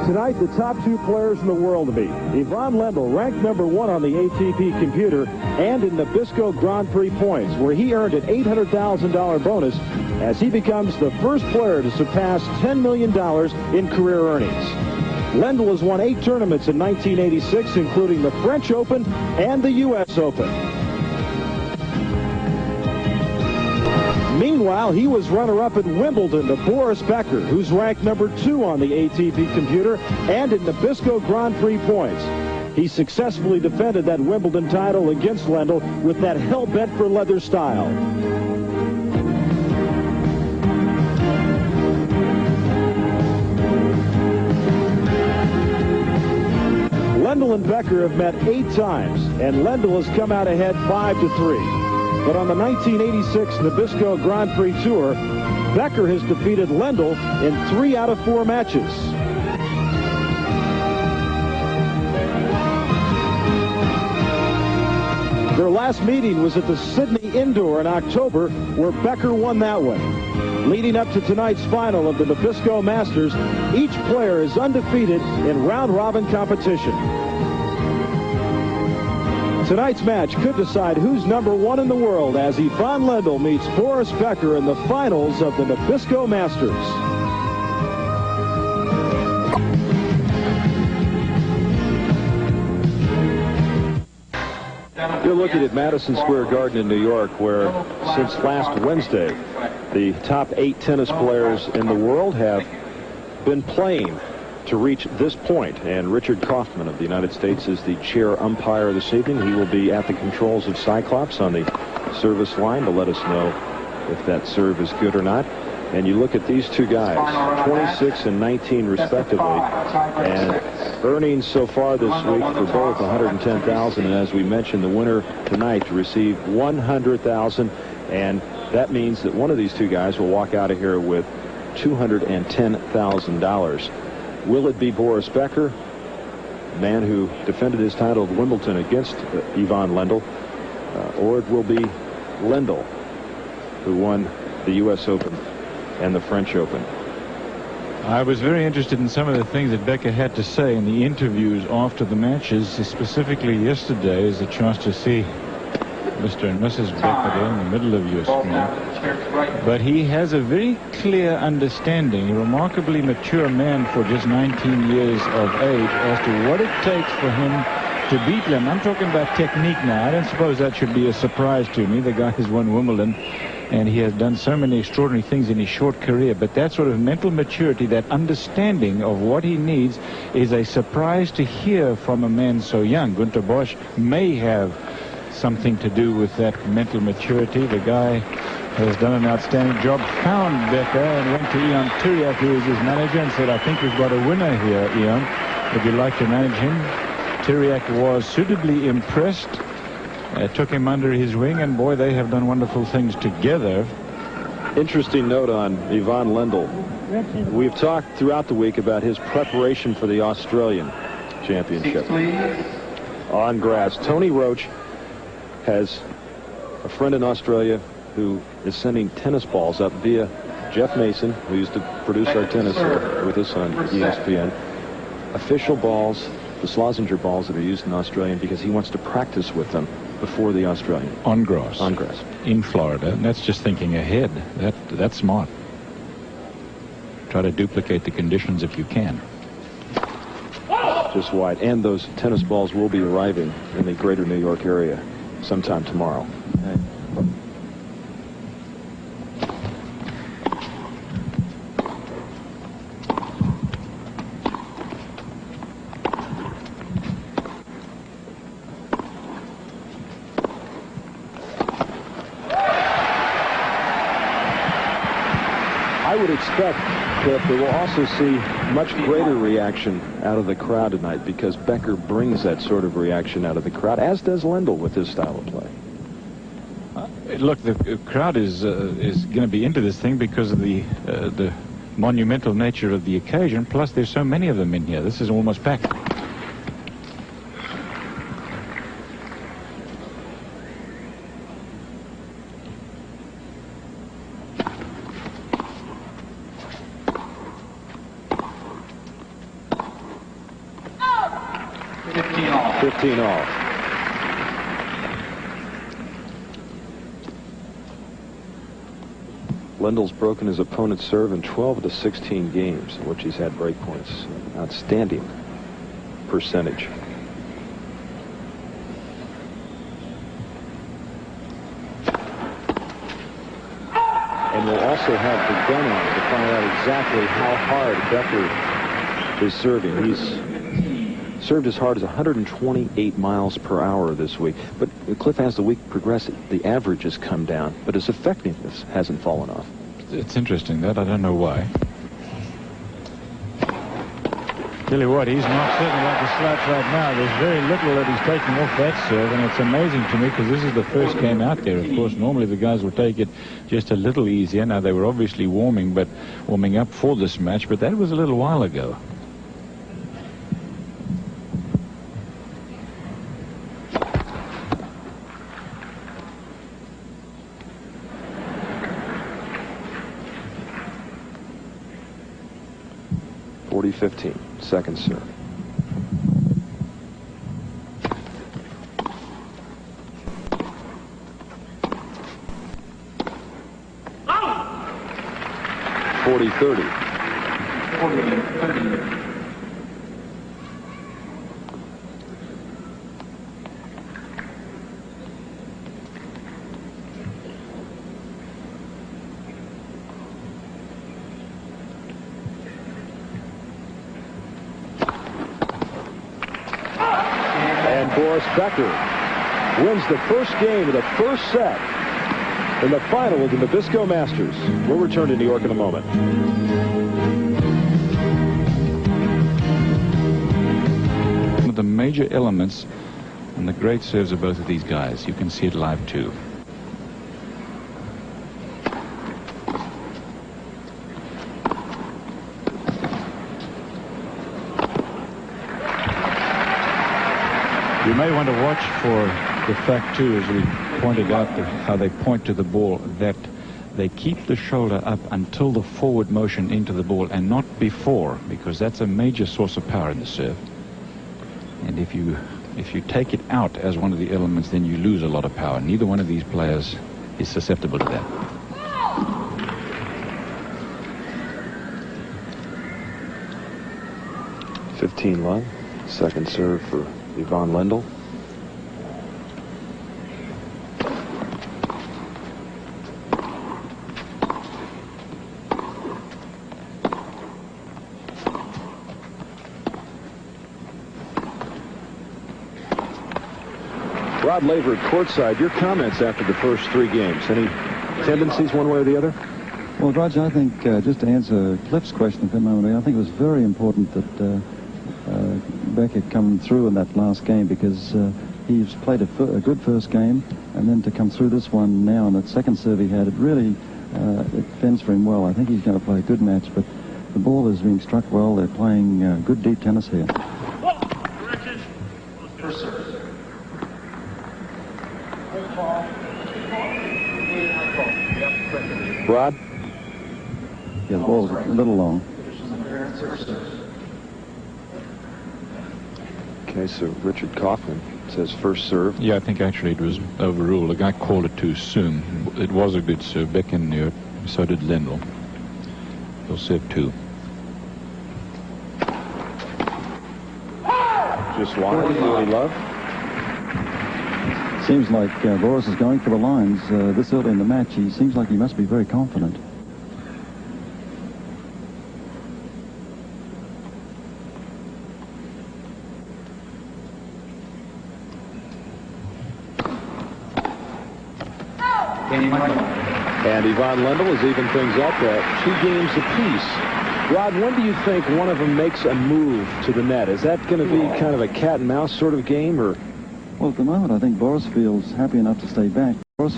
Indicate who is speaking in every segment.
Speaker 1: Tonight, the top two players in the world to meet. Ivan Lendl, ranked #1 on the ATP computer and in Nabisco Grand Prix points, where he earned an $800,000 bonus as he becomes the first player to surpass $10 million in career earnings. Lendl has won 8 tournaments in 1986, including the French Open and the U.S. Open. Meanwhile, he was runner-up at Wimbledon to Boris Becker, who's ranked #2 on the ATP computer and in Nabisco Grand Prix points. He successfully defended that Wimbledon title against Lendl with that hell-bent-for-leather style. Lendl and Becker have met 8 times, and Lendl has come out ahead 5-3. But on the 1986 Nabisco Grand Prix Tour, Becker has defeated Lendl in 3 out of 4 matches. Their last meeting was at the Sydney Indoor in October, where Becker won that one. Leading up to tonight's final of the Nabisco Masters, each player is undefeated in round-robin competition. Tonight's match could decide who's #1 in the world as Ivan Lendl meets Boris Becker in the finals of the Nabisco Masters. You're looking at Madison Square Garden in New York, where since last Wednesday, the top 8 tennis players in the world have been playing to reach this point, and Richard Kaufman of the United States is the chair umpire this evening. He will be at the controls of Cyclops on the service line to let us know if that serve is good or not. And you look at these two guys, 26 and 19 respectively, and earnings so far this week for both $110,000, and as we mentioned, the winner tonight to receive $100,000, and that means that one of these two guys will walk out of here with $210,000. Will it be Boris Becker, a man who defended his title at Wimbledon against Ivan Lendl, or it will be Lendl, who won the U.S. Open and the French Open?
Speaker 2: I was very interested in some of the things that Becker had to say in the interviews after the matches. Specifically yesterday is a chance to see Mr. and Mrs. Becker there in the middle of your screen. But he has a very clear understanding, a remarkably mature man for just 19 years of age, as to what it takes for him to beat Lendl. I'm talking about technique now. I don't suppose that should be a surprise to me. The guy has won Wimbledon, and he has done so many extraordinary things in his short career. But that sort of mental maturity, that understanding of what he needs, is a surprise to hear from a man so young. Günter Bosch may have something to do with that mental maturity. The guy has done an outstanding job, found Becker and went to Ian Turiak, who is his manager, and said, I think we've got a winner here, Ian. Would you like to manage him? Turiak was suitably impressed, took him under his wing, and boy, they have done wonderful things together.
Speaker 1: Interesting note on Ivan Lendl. We've talked throughout the week about his preparation for the Australian Championship on grass. Tony Roach has a friend in Australia who is sending tennis balls up via Jeff Mason, who used to produce our tennis with us on ESPN. Official balls, the Schlesinger balls that are used in Australian, because he wants to practice with them before the Australian.
Speaker 2: On grass.
Speaker 1: On grass.
Speaker 2: In Florida. And that's just thinking ahead. That's smart. Try to duplicate the conditions if you can.
Speaker 1: Just wide. And those tennis balls will be arriving in the greater New York area sometime tomorrow. Okay. I would expect that we will also see much greater reaction out of the crowd tonight, because Becker brings that sort of reaction out of the crowd, as does Lendl with his style of play.
Speaker 2: Look, the crowd is going to be into this thing because of the monumental nature of the occasion. Plus, there's so many of them in here. This is almost packed.
Speaker 3: 15 all.
Speaker 1: 15 all. Lendl's broken his opponent's serve in 12 of the 16 games in which he's had break points. Outstanding percentage. And we'll also have the gun on to find out exactly how hard Becker is serving. He's served as hard as 128 miles per hour this week. But Cliff, as the week progressed, the average has come down, but his effectiveness hasn't fallen off.
Speaker 2: It's interesting that. I don't know why. Tell you what, he's not certainly like a slouch right now. There's very little that he's taking off that serve, and it's amazing to me because this is the first game out there. Of course, normally the guys will take it just a little easier. Now, they were obviously warming up for this match, but that was a little while ago.
Speaker 1: .40-15, second serve.
Speaker 3: Oh!
Speaker 1: 40-30.
Speaker 3: 40-30.
Speaker 1: Boris Becker wins the first game of the first set in the final of the Nabisco Masters. We'll return to New York in a moment.
Speaker 2: One of the major elements in the great serves of both of these guys. You can see it live too. You may want to watch for the fact, too, as we pointed out, how they point to the ball, that they keep the shoulder up until the forward motion into the ball and not before, because that's a major source of power in the serve. And if you take it out as one of the elements, then you lose a lot of power. Neither one of these players is susceptible to that.
Speaker 1: .15 second serve for Ivan Lendl. Rod Laver at courtside, your comments after the first three games. Any tendencies one way or the other?
Speaker 4: Well, Roger, I think just to answer Cliff's question for a moment, I think it was very important that Becker come through in that last game, because he's played a good first game, and then to come through this one now in that second serve he had, it really it fends for him well. I think he's going to play a good match, but the ball is being struck well. They're playing good deep tennis here.
Speaker 1: Rod?
Speaker 4: Yeah, the ball's a little long.
Speaker 1: Okay, so Richard Kaufman says first serve.
Speaker 2: Yeah, I think actually it was overruled. The guy called it too soon. It was a good serve. Becker knew it. So did Lendl. He'll serve two.
Speaker 1: Just wide. Really love.
Speaker 4: Seems like Boris is going for the lines this early in the match. He seems like he must be very confident.
Speaker 1: And Ivan Lendl has evened things up at 2 games apiece. Rod, when do you think one of them makes a move to the net? Is that going to be kind of a cat and mouse sort of game, or?
Speaker 4: Well, at the moment, I think Boris feels happy enough to stay back. But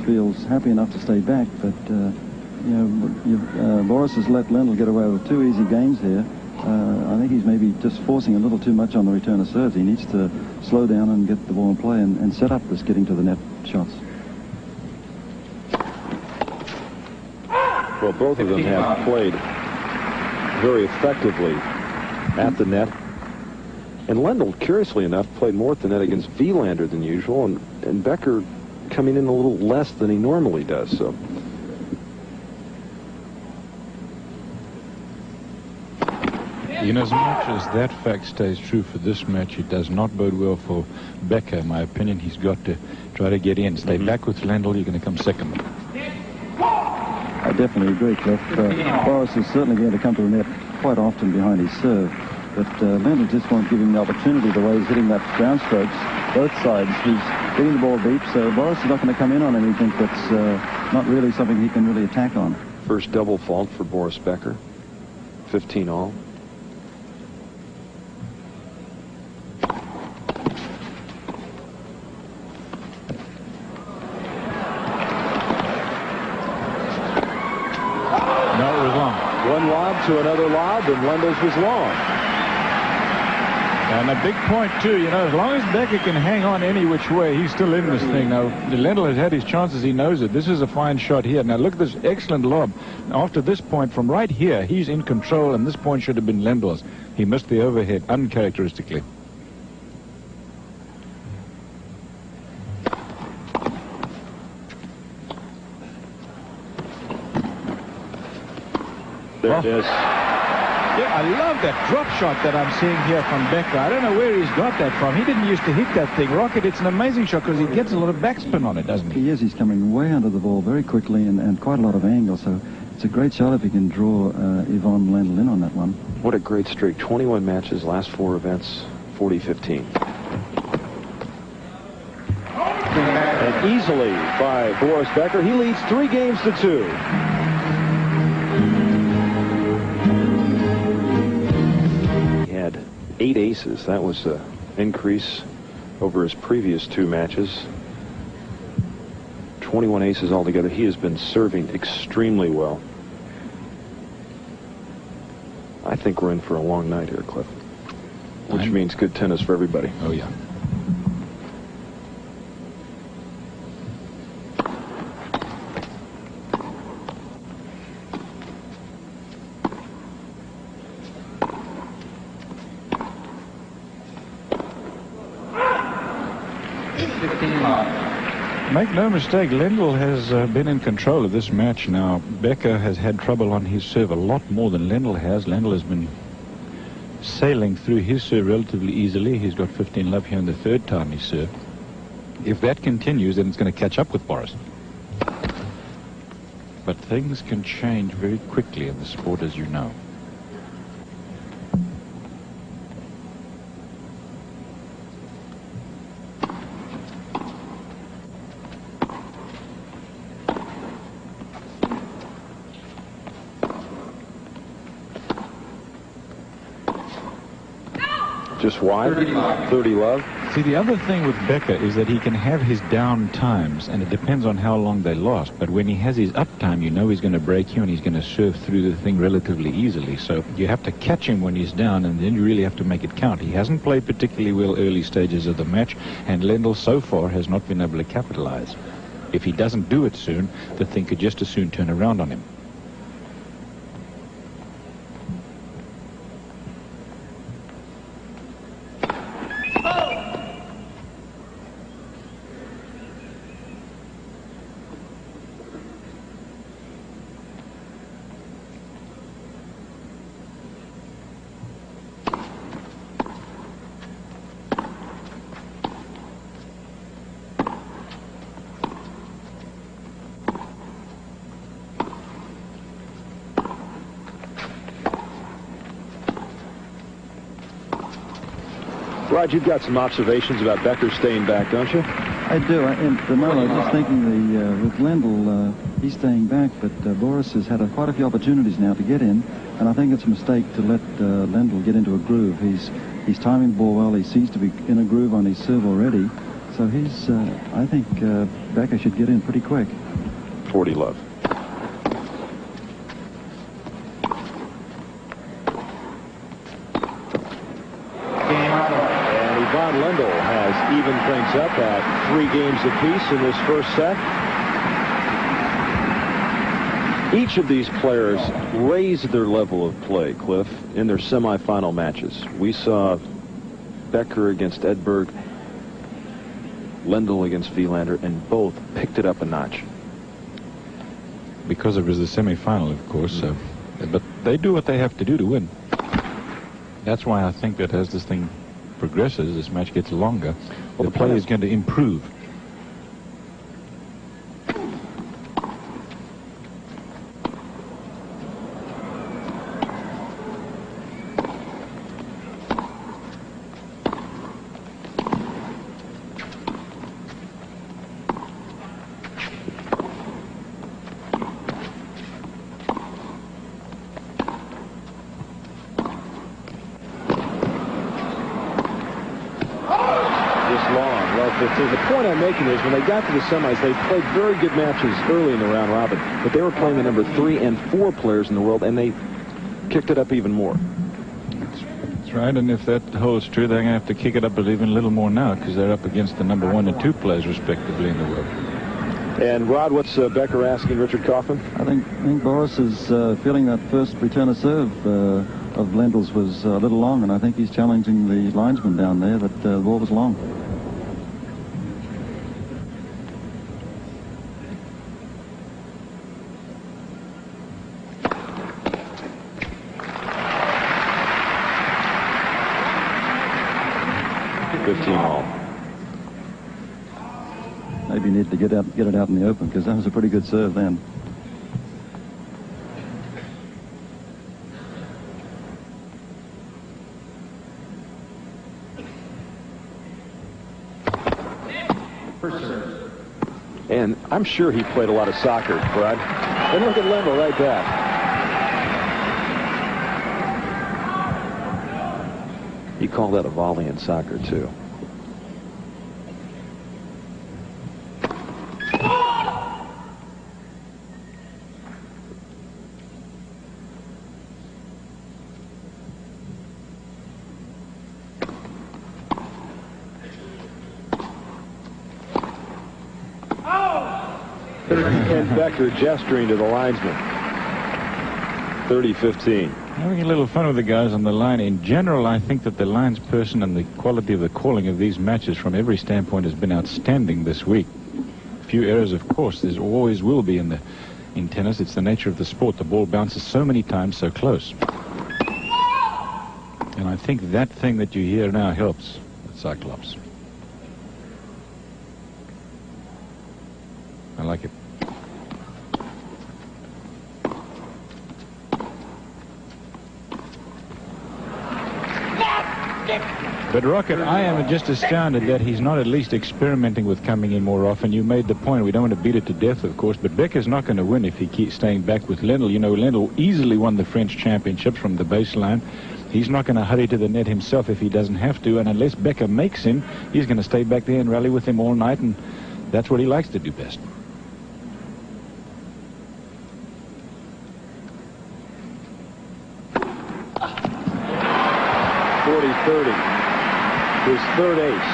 Speaker 4: Boris has let Lendl get away with 2 easy games here. I think he's maybe just forcing a little too much on the return of serves. He needs to slow down and get the ball in play and set up this getting to the net shots.
Speaker 1: Well, both of them have played very effectively at the net. And Lendl, curiously enough, played more at the net against Wilander than usual, and Becker coming in a little less than he normally does. So.
Speaker 2: In as much as that fact stays true for this match, it does not bode well for Becker, in my opinion. He's got to try to get in. Stay back with Lendl, you're going to come second.
Speaker 4: I definitely agree, Cliff. Boris is certainly going to come to the net quite often behind his serve, but Lendl just won't give him the opportunity the way he's hitting that ground strokes, both sides. He's getting the ball deep, so Boris is not going to come in on anything that's not really something he can really attack on.
Speaker 1: First double fault for Boris Becker, 15 all. One lob to another lob, and Lendl's was long.
Speaker 2: And a big point, too. You know, as long as Becker can hang on any which way, he's still in this thing. Now, Lendl has had his chances. He knows it. This is a fine shot here. Now, look at this excellent lob. After this point, from right here, he's in control, and this point should have been Lendl's. He missed the overhead uncharacteristically.
Speaker 1: There it is.
Speaker 2: Yeah, I love that drop shot that I'm seeing here from Becker. I don't know where he's got that from. He didn't used to hit that thing. Rocket, it's an amazing shot because he gets a lot of backspin on it, doesn't he?
Speaker 4: He is. He's coming way under the ball very quickly and quite a lot of angle. So it's a great shot if he can draw Yvonne Lendl in on that one.
Speaker 1: What a great streak. 21 matches, last 4 events, 40-15. And easily by Boris Becker. He leads 3 games to 2. He had 8 aces. That was an increase over his previous 2 matches. 21 aces altogether. He has been serving extremely well. I think we're in for a long night here, Cliff. Which means good tennis for everybody.
Speaker 2: Oh, yeah. Make no mistake, Lendl has been in control of this match now. Becker has had trouble on his serve a lot more than Lendl has. Lendl has been sailing through his serve relatively easily. He's got 15 love here in the 3rd time he served. If that continues, then it's going to catch up with Boris. But things can change very quickly in the sport, as you know.
Speaker 1: Just wide, 30 love.
Speaker 2: See, the other thing with Becker is that he can have his down times, and it depends on how long they last. But when he has his up time, you know he's going to break you, and he's going to serve through the thing relatively easily. So you have to catch him when he's down, and then you really have to make it count. He hasn't played particularly well early stages of the match, and Lendl so far has not been able to capitalize. If he doesn't do it soon, the thing could just as soon turn around on him.
Speaker 1: Rod, you've got some observations about Becker staying back, don't you?
Speaker 4: I do. At the moment, I was just thinking with Lendl, he's staying back, but Boris has had quite a few opportunities now to get in, and I think it's a mistake to let Lendl get into a groove. He's timing the ball well. He seems to be in a groove on his serve already, so I think Becker should get in pretty quick.
Speaker 1: 40 love. Lendl has evened things up at 3 games apiece in this first set. Each of these players raised their level of play, Cliff, in their semifinal matches. We saw Becker against Edberg, Lendl against Wielander, and both picked it up a notch.
Speaker 2: Because it was the semi-final, of course. But they do what they have to do to win. That's why I think that as this thing progresses, this match gets longer, the play is going to improve.
Speaker 1: The point I'm making is when they got to the semis, they played very good matches early in the round robin, but they were playing the number 3 and 4 players in the world, and they kicked it up even more.
Speaker 2: That's right, and if that holds true, they're going to have to kick it up even a little more now, because they're up against the number 1 and 2 players, respectively, in the world.
Speaker 1: And, Rod, what's Becker asking Richard Kaufman?
Speaker 4: I think Boris is feeling that first return of serve of Lendl's was a little long, and I think he's challenging the linesman down there that the ball was long. Maybe you need to get it out in the open, because that was a pretty good serve then.
Speaker 1: And I'm sure he played a lot of soccer, Brad. And look at Lendl right back. You call that a volley in soccer, too. And Becker gesturing to the linesman. 30-15.
Speaker 2: Having a little fun with the guys on the line. In general, I think that the linesperson and the quality of the calling of these matches from every standpoint has been outstanding this week. A few errors, of course, there always will be in tennis. It's the nature of the sport. The ball bounces so many times so close. And I think that thing that you hear now helps the Cyclops. I like it. But Rocket, I am just astounded that he's not at least experimenting with coming in more often. You made the point. We don't want to beat it to death, of course, but Becker's not going to win if he keeps staying back with Lendl. You know, Lendl easily won the French championships from the baseline. He's not going to hurry to the net himself if he doesn't have to, and unless Becker makes him, he's going to stay back there and rally with him all night, and that's what he likes to do best.
Speaker 1: His third ace.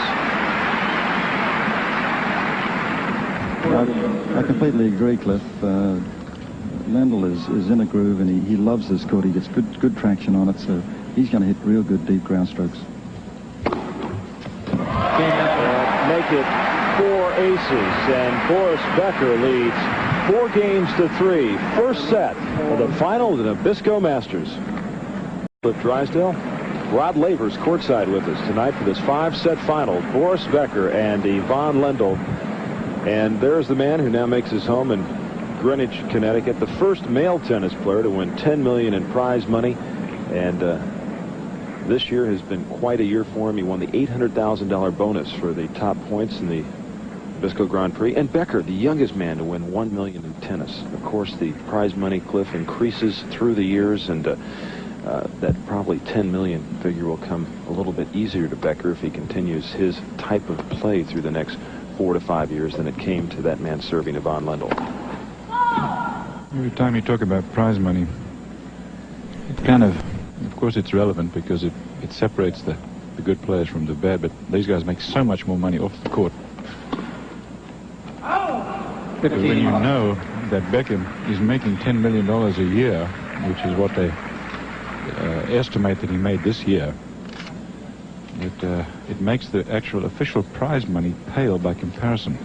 Speaker 4: I completely agree, Cliff. Lendl is in a groove, and he loves this court. He gets good traction on it, so he's going to hit real good deep ground strokes.
Speaker 1: Make it 4 aces, and Boris Becker leads 4-3. First set of the final of the Nabisco Masters. Cliff Drysdale. Rod Laver's courtside with us tonight for this 5-set final. Boris Becker and Yvonne Lendl. And there's the man who now makes his home in Greenwich, Connecticut, the first male tennis player to win $10 million in prize money. And this year has been quite a year for him. He won the $800,000 bonus for the top points in the Nabisco Grand Prix. And Becker, the youngest man to win $1 million in tennis. Of course, the prize money, Cliff, increases through the years, and that probably $10 million figure will come a little bit easier to Becker if he continues his type of play through the next 4 to 5 years than it came to that man serving Yvonne Lendl.
Speaker 2: Every time you talk about prize money, it kind of course it's relevant because it separates the good players from the bad, but these guys make so much more money off the court. Because when you know that Becker is making $10 million a year, which is what they estimate that he made this year, It makes the actual official prize money pale by comparison.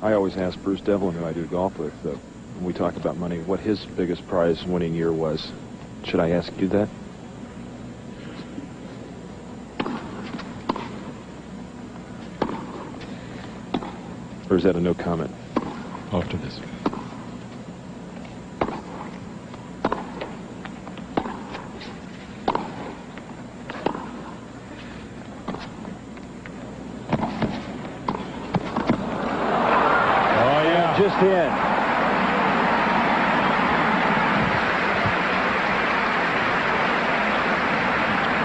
Speaker 1: I always ask Bruce Devlin, who I do golf with, when we talk about money, what his biggest prize winning year was. Should I ask you that? Or is that a no comment?
Speaker 2: After this.
Speaker 1: Just in.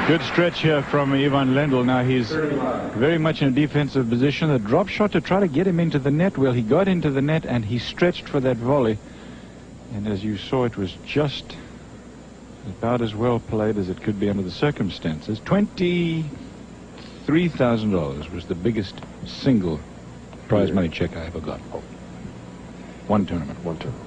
Speaker 2: Good stretch here from Ivan Lendl. Now he's very much in a defensive position. A drop shot to try to get him into the net. Well, he got into the net and he stretched for that volley. And as you saw, it was just about as well played as it could be under the circumstances. $23,000 was the biggest single prize money check I ever got. One tournament.
Speaker 1: One tournament.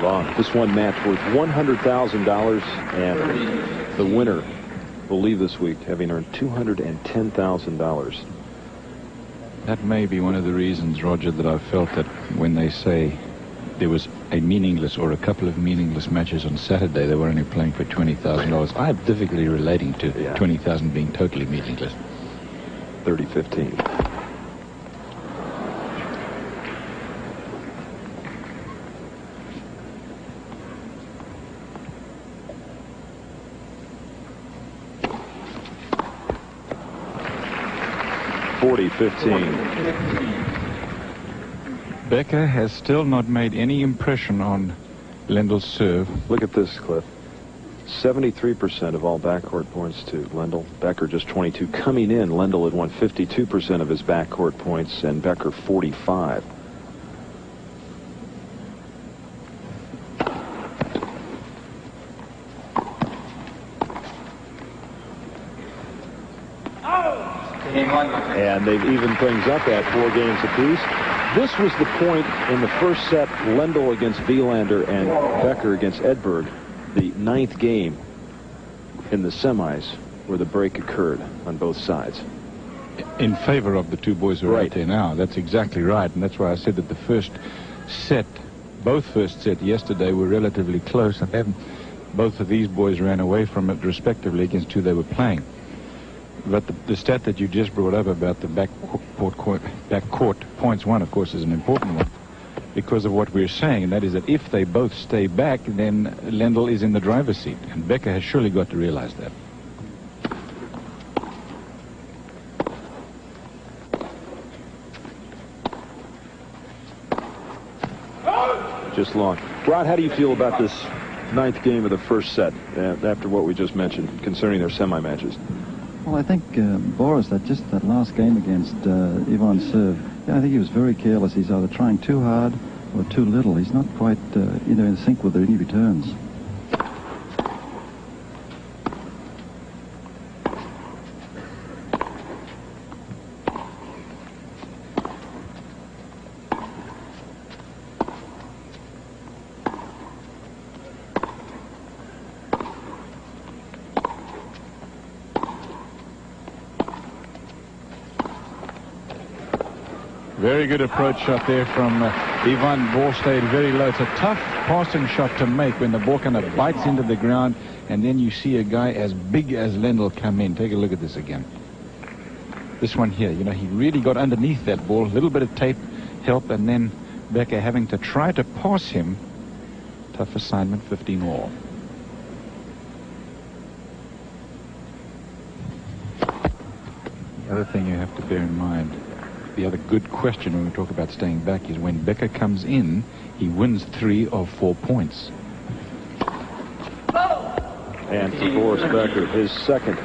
Speaker 1: Wow. This one match worth $100,000, and the winner will leave this week having earned $210,000.
Speaker 2: That may be one of the reasons, Roger, that I felt that when they say there was a meaningless or a couple of meaningless matches on Saturday, they were only playing for $20,000. I have difficulty relating to 20,000 being totally meaningless.
Speaker 1: 30-15.
Speaker 2: Becker has still not made any impression on Lendl's serve.
Speaker 1: Look at this, Cliff. 73% of all backcourt points to Lendl. Becker just 22. Coming in, Lendl had won 52% of his backcourt points, and Becker 45. And they've evened things up at 4 games apiece. This was the point in the first set, Lendl against Wielander and Becker against Edberg, the 9th game in the semis, where the break occurred on both sides.
Speaker 2: In favor of the two boys who are right there now. That's exactly right, and that's why I said that the first set, both first set yesterday, were relatively close, and both of these boys ran away from it respectively against who they were playing. But the stat that you just brought up about the backcourt points won, of course, is an important one because of what we're saying, and that is that if they both stay back, then Lendl is in the driver's seat, and Becker has surely got to realize that.
Speaker 1: Just long. Rod, how do you feel about this 9th game of the first set after what we just mentioned concerning their semi-matches?
Speaker 4: Well, I think Boris, that last game against Ivan's serve, I think he was very careless. He's either trying too hard or too little. He's not quite in sync with any returns.
Speaker 2: Very good approach shot there from Ivan. Ball stayed very low. It's a tough passing shot to make when the ball kind of bites into the ground, and then you see a guy as big as Lendl come in. Take a look at this again. This one here, he really got underneath that ball. A little bit of tape help, and then Becker having to try to pass him. Tough assignment, 15 all. The other thing you have to bear in mind, the other good question when we talk about staying back, is when Becker comes in, he wins 3 of 4 points.
Speaker 1: And for Boris Becker, his second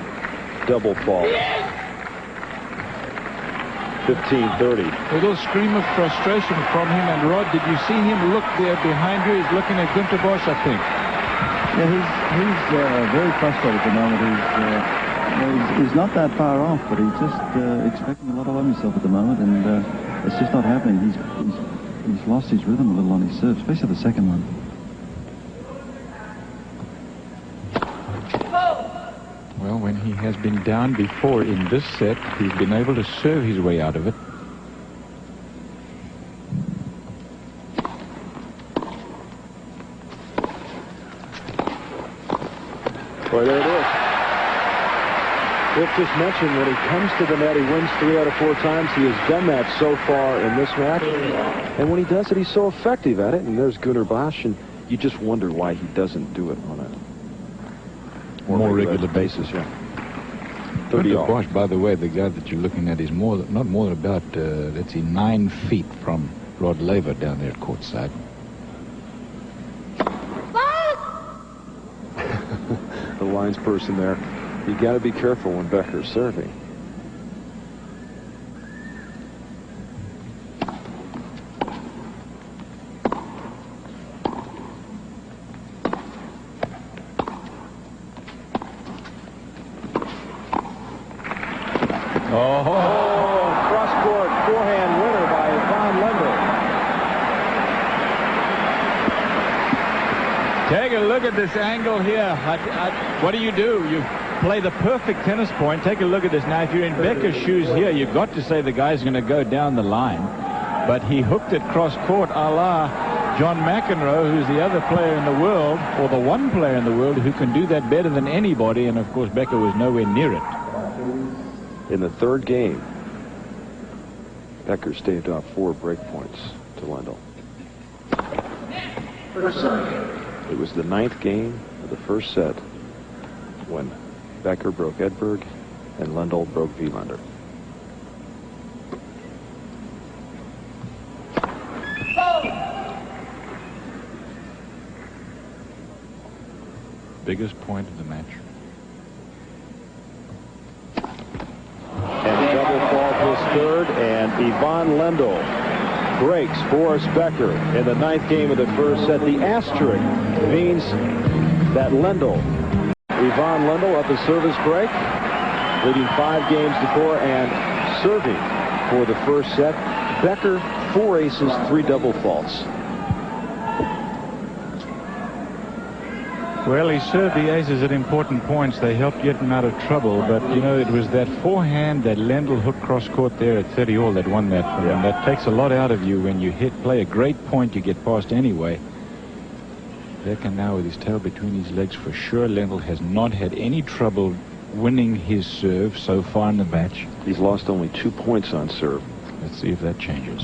Speaker 1: double fault. 15-30.
Speaker 2: A little scream of frustration from him. And Rod, did you see him look there behind you? He's looking at Günter Bosch, I think.
Speaker 4: Yeah, he's very frustrated at the moment. He's not that far off, but he's just expecting a lot of himself at the moment, and it's just not happening. He's lost his rhythm a little on his serve, especially the second one.
Speaker 2: Well, when he has been down before in this set, he's been able to serve his way out of it.
Speaker 1: Boy, there it is. Cliff just mentioned when he comes to the net, he wins 3 out of 4 times. He has done that so far in this match. And when he does it, he's so effective at it. And there's Günter Bosch, and you just wonder why he doesn't do it on a more regular basis. Yeah.
Speaker 2: Günter Bosch, by the way, the guy that you're looking at is not more than about, let's see, 9 feet from Rod Laver down there at courtside.
Speaker 1: The lines person there. You got to be careful when Becker's serving. Cross-court forehand winner by Lendl.
Speaker 2: Take a look at this angle here. What do? You play the perfect tennis point. Take a look at this. Now, if you're in Becker's shoes here, you've got to say the guy's going to go down the line. But he hooked it cross-court a la John McEnroe, who's the other player in the world, or the one player in the world who can do that better than anybody. And, of course, Becker was nowhere near it.
Speaker 1: In the third game, Becker staved off 4 break points to Lendl. It was the 9th game of the first set when Becker broke Edberg and Lendl broke Wielander.
Speaker 2: Biggest point of the match.
Speaker 1: And double fault his third, and Ivan Lendl breaks Boris Becker in the 9th game of the first set. The asterisk means that Lendl, Ivan Lendl at the service break, leading 5 games to 4 and serving for the first set. Becker 4 aces, 3 double faults.
Speaker 2: Well, he served the aces at important points. They helped get him out of trouble. But, you know, it was that forehand that Lendl hooked cross-court there at 30-all that won that for him. That takes a lot out of you when you play a great point you get past anyway. Becker now with his tail between his legs for sure. Lendl has not had any trouble winning his serve so far in the match.
Speaker 1: He's lost only 2 points on serve.
Speaker 2: Let's see if that changes.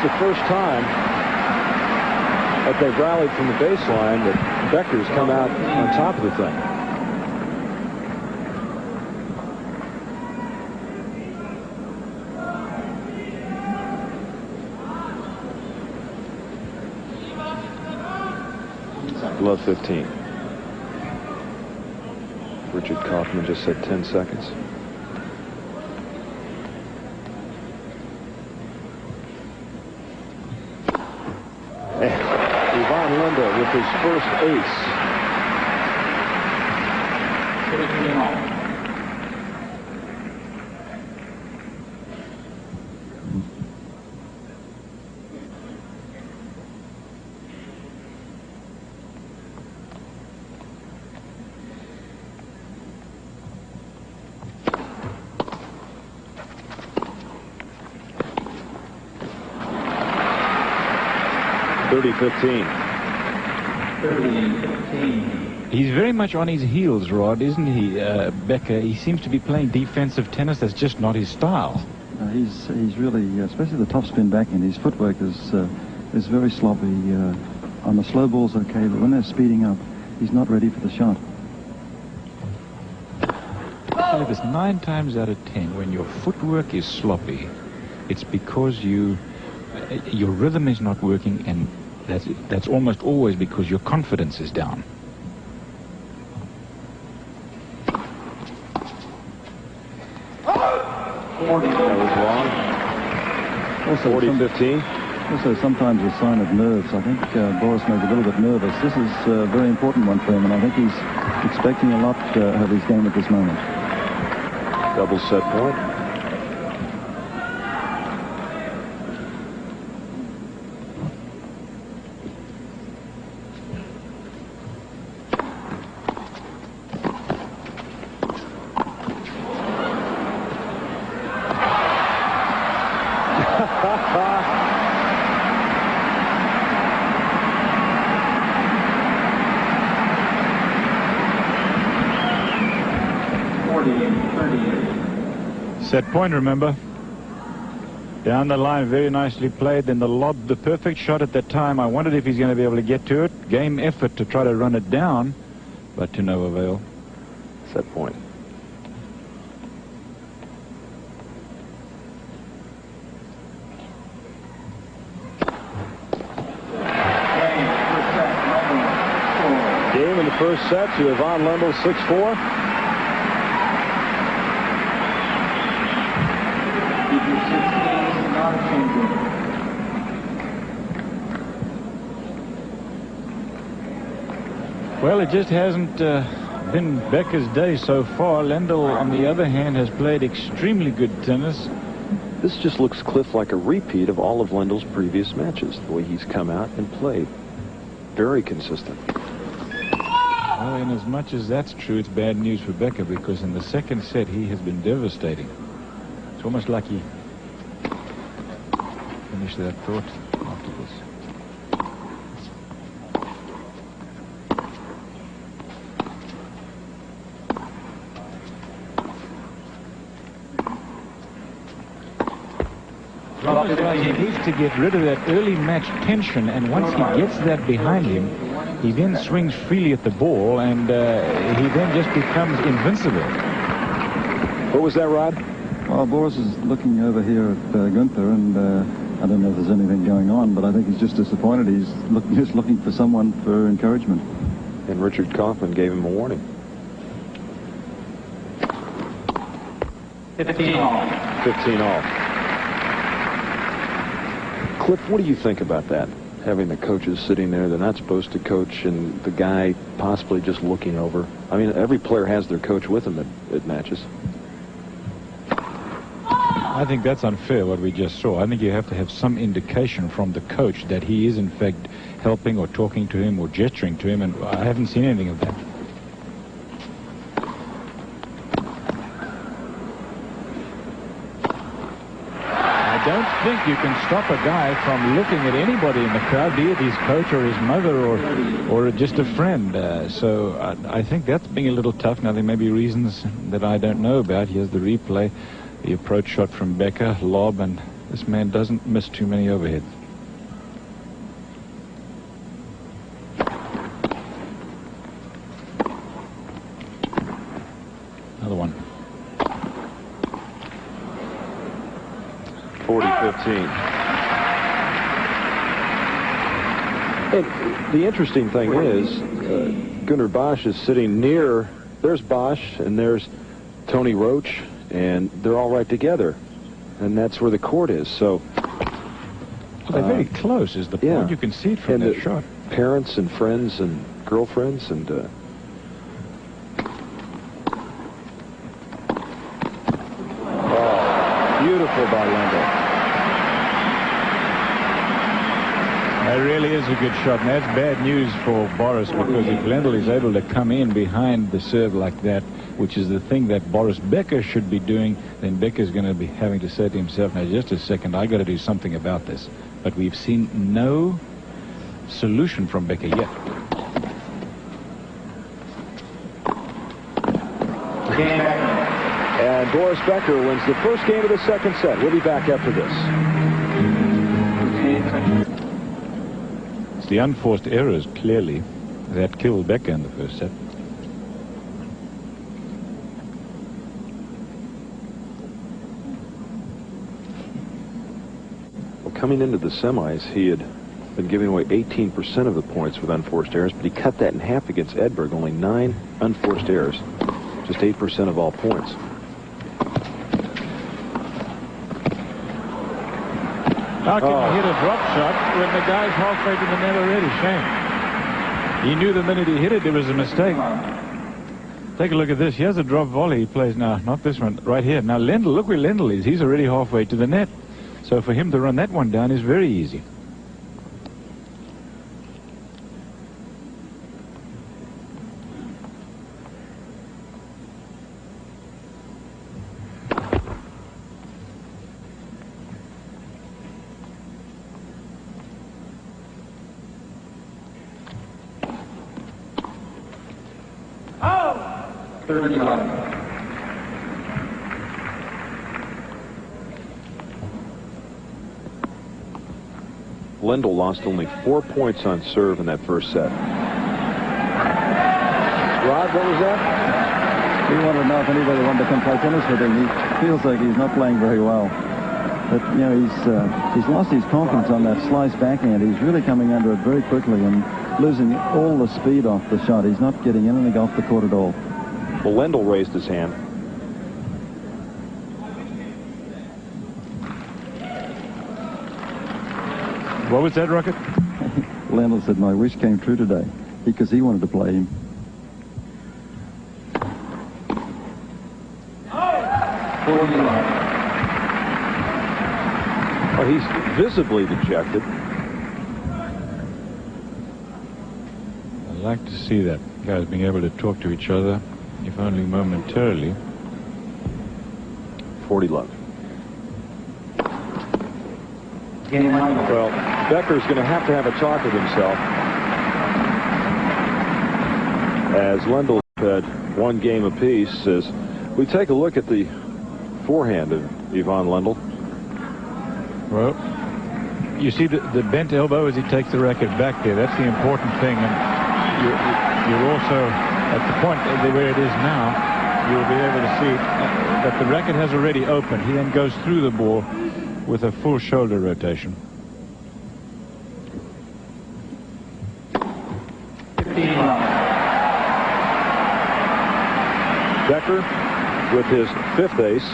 Speaker 1: The first time that they've rallied from the baseline that Becker's come out on top of the thing. Love 15. Richard Kaufman just said 10 seconds. Lendl with his first ace. 30-15.
Speaker 2: He's very much on his heels, Rod, isn't he, Becker? He seems to be playing defensive tennis. That's just not his style.
Speaker 4: He's really, especially the topspin backhand, his footwork is very sloppy. On the slow balls, okay, but when they're speeding up, he's not ready for the shot.
Speaker 2: I say this 9 times out of 10, when your footwork is sloppy, it's because your rhythm is not working, and that's almost always because your confidence is down.
Speaker 1: That was wrong. Also 40-15.
Speaker 4: Also, sometimes a sign of nerves. I think Boris may be a little bit nervous. This is a very important one for him, and I think he's expecting a lot of his game at this moment.
Speaker 1: Double set point.
Speaker 2: Set point, remember. Down the line, very nicely played. Then the lob, the perfect shot at that time. I wondered if he's going to be able to get to it. Game effort to try to run it down, but to no avail.
Speaker 1: Set point. Game in the first set to Yvonne Lendl, 6-4.
Speaker 2: Well, it just hasn't been Becker's day so far. Lendl, on the other hand, has played extremely good tennis.
Speaker 1: This just looks, Cliff, like a repeat of all of Lendl's previous matches, the way he's come out and played. Very consistent.
Speaker 2: Well, in as much as that's true, it's bad news for Becker, because in the second set he has been devastating. It's almost like he finished that thought after this. He needs to get rid of that early match tension, and once he gets that behind him, he then swings freely at the ball, and he then just becomes invincible.
Speaker 1: What was that, Rod?
Speaker 4: Well, Boris is looking over here at Gunther, and I don't know if there's anything going on, but I think he's just disappointed. He's just looking for someone for encouragement.
Speaker 1: And Richard Kaufman gave him a warning.
Speaker 3: 15 all.
Speaker 1: 15 all. Cliff, what do you think about that? Having the coaches sitting there, they're not supposed to coach, and the guy possibly just looking over. I mean, every player has their coach with them at matches.
Speaker 2: I think that's unfair, what we just saw. I think you have to have some indication from the coach that he is, in fact, helping or talking to him or gesturing to him, and I haven't seen anything of that. I don't think you can stop a guy from looking at anybody in the crowd, be it his coach or his mother or just a friend. So I think that's being a little tough. Now, there may be reasons that I don't know about. Here's the replay. The approach shot from Becker, lob, and this man doesn't miss too many overheads. Another one.
Speaker 1: 40-15. And the interesting thing is, Gunnar Bosch is sitting near. There's Bosch, and there's Tony Roach, and they're all right together, and that's where the court is. So
Speaker 2: well, they're very close, is the point.
Speaker 1: Yeah.
Speaker 2: You can see it from that shot.
Speaker 1: Parents and friends and girlfriends, and oh, beautiful by Lendl.
Speaker 2: That really is a good shot, and that's bad news for Boris, because if Lendl is able to come in behind the serve like that, which is the thing that Boris Becker should be doing, then Becker's going to be having to say to himself, now just a second, I got to do something about this. But we've seen no solution from Becker yet.
Speaker 1: And Boris Becker wins the first game of the second set. We'll be back after this.
Speaker 2: It's the unforced errors, clearly, that killed Becker in the first set.
Speaker 1: Well, coming into the semis, he had been giving away 18% of the points with unforced errors, but he cut that in half against Edberg. Only 9 unforced errors, just 8% of all points.
Speaker 2: How can you hit a drop shot when the guy's halfway to the net already? Shame. He knew the minute he hit it, it was a mistake. Take a look at this. Here's a drop volley he plays now. Not this one, right here. Now, Lendl, look where Lendl is. He's already halfway to the net. So for him to run that one down is very easy.
Speaker 1: Lendl lost only 4 points on serve in that first set. Rod, what was that?
Speaker 4: He wanted to know if anybody wanted to come play tennis with him. He feels like he's not playing very well. But, you know, he's lost his confidence on that slice backhand. He's really coming under it very quickly and losing all the speed off the shot. He's not getting anything off the court at all.
Speaker 1: Well, Lendl raised his hand.
Speaker 2: What was that, Rocket?
Speaker 4: Lendl said, my wish came true today, because he wanted to play him.
Speaker 1: Well, he's visibly dejected.
Speaker 2: I'd like to see that. Guys being able to talk to each other, if only momentarily.
Speaker 1: 40 love. Well, Becker's going to have a talk with himself, as Lendl had one game apiece. As we take a look at the forehand of Ivan Lendl.
Speaker 2: Well, you see the bent elbow as he takes the racket back there. That's the important thing. And you're also at the point where it is now, you'll be able to see that the racket has already opened. He then goes through the ball with a full shoulder rotation.
Speaker 1: Becker with his 5th ace.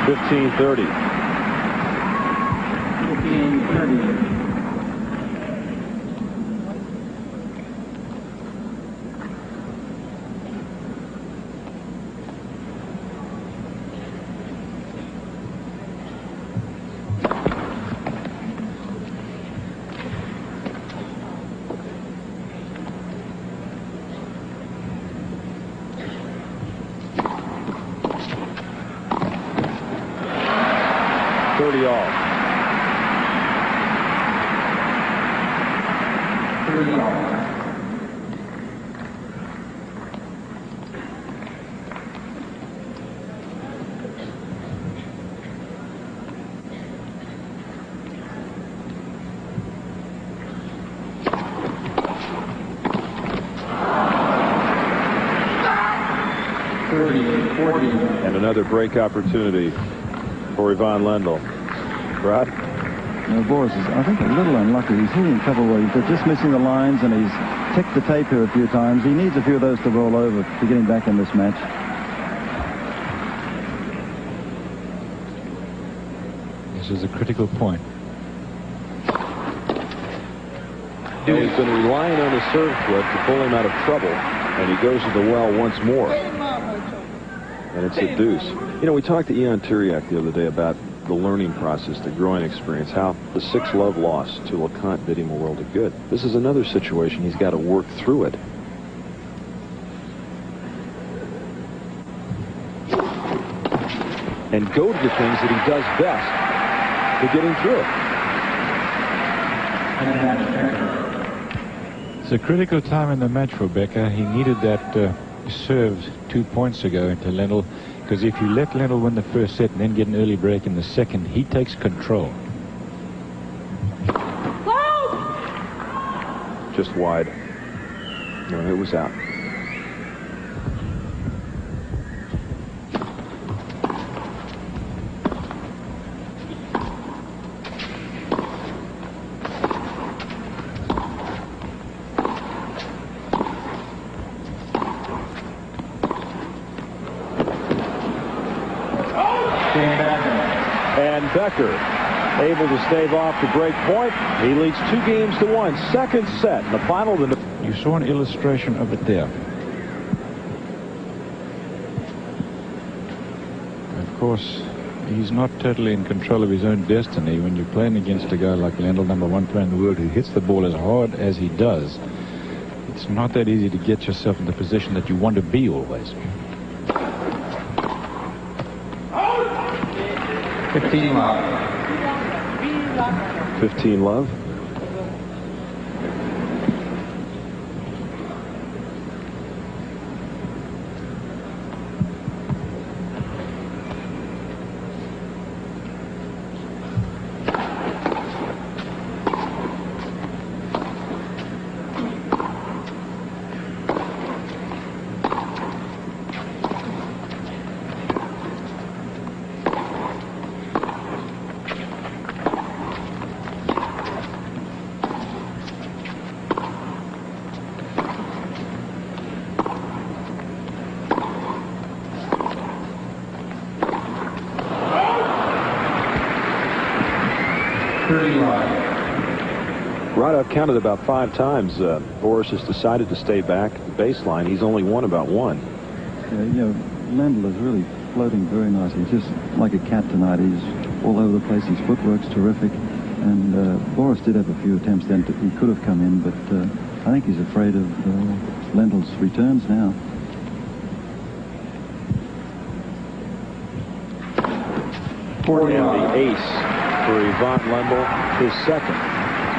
Speaker 1: $15-30. And another break opportunity for Ivan Lendl. Rod?
Speaker 4: Boris is, I think, a little unlucky. He's hitting a couple where he's just missing the lines, and he's checked the tape here a few times. He needs a few of those to roll over to get him back in this match.
Speaker 2: This is a critical point.
Speaker 1: He's been relying on his serve flip to pull him out of trouble, and he goes to the well once more. And it's a deuce. You know, we talked to Ian Tiriac the other day about the learning process, the growing experience, how the 6-love loss to LeConte did him a world of good. This is another situation. He's got to work through it. And go to the things that he does best to get him through it.
Speaker 2: It's a critical time in the match for Becker. He needed that serve 2 points ago into Lendl, because if you let Lendl win the first set and then get an early break in the second, he takes control.
Speaker 1: Just wide. No, it was out. And Becker able to stave off the break point. He leads 2-1. Second set in the final.
Speaker 2: You saw an illustration of it there. Of course, he's not totally in control of his own destiny when you're playing against a guy like Lendl, #1 player in the world, who hits the ball as hard as he does. It's not that easy to get yourself in the position that you want to be always.
Speaker 3: 15 love.
Speaker 1: 15 love. Rod, I've counted about 5 times. Boris has decided to stay back at the baseline. He's only won about 1.
Speaker 4: Lendl is really floating very nicely. Just like a cat tonight. He's all over the place. His footwork's terrific. And Boris did have a few attempts then. He could have come in, but I think he's afraid of Lendl's returns now.
Speaker 1: And the ace for Ivan Lendl, his second.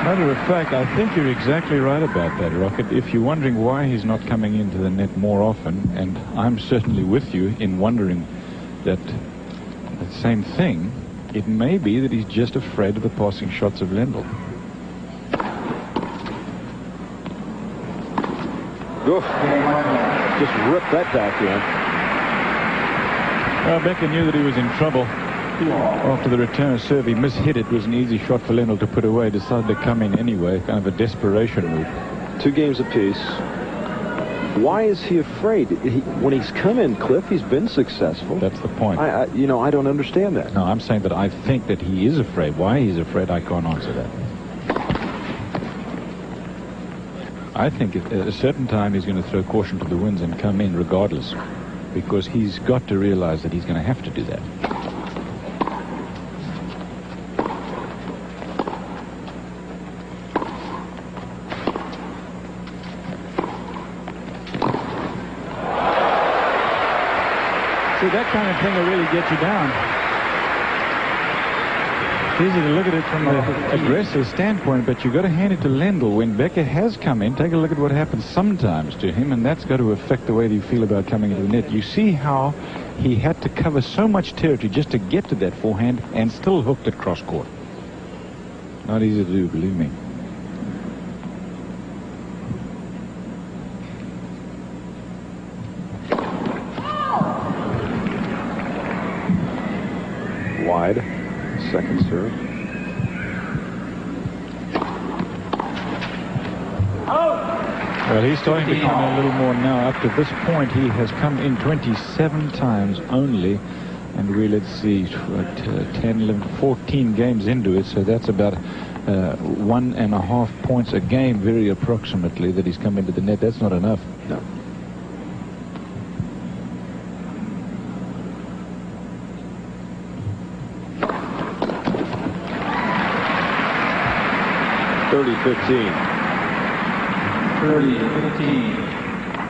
Speaker 2: Matter of fact, I think you're exactly right about that, Rocket. If you're wondering why he's not coming into the net more often, and I'm certainly with you in wondering that the same thing, it may be that he's just afraid of the passing shots of Lendl.
Speaker 1: Oof. Just ripped that back in.
Speaker 2: Well, Becker knew that he was in trouble. After the return of serve, he mishit it. It was an easy shot for Lendl to put away. Decided to come in anyway, kind of a desperation move.
Speaker 1: 2 games apiece. Why is he afraid? When he's come in, Cliff, he's been successful.
Speaker 2: That's the point.
Speaker 1: I don't understand that.
Speaker 2: No, I'm saying that I think that he is afraid. Why he's afraid, I can't answer that. I think at a certain time he's going to throw caution to the winds and come in regardless, because he's got to realize that he's going to have to do that. See, that kind of thing will really get you down. It's easy to look at it from the aggressive standpoint, but you've got to hand it to Lendl. When Becker has come in, take a look at what happens sometimes to him, and that's got to affect the way that you feel about coming into the net. You see how he had to cover so much territory just to get to that forehand and still hooked it cross court. Not easy to do, believe me.
Speaker 1: wide. Second serve.
Speaker 2: Well, he's starting to come in a little more now. Up to this point, he has come in 27 times only. And let's see, 10, 11, 14 games into it. So that's about 1.5 points a game, very approximately, that he's come into the net. That's not enough.
Speaker 1: No.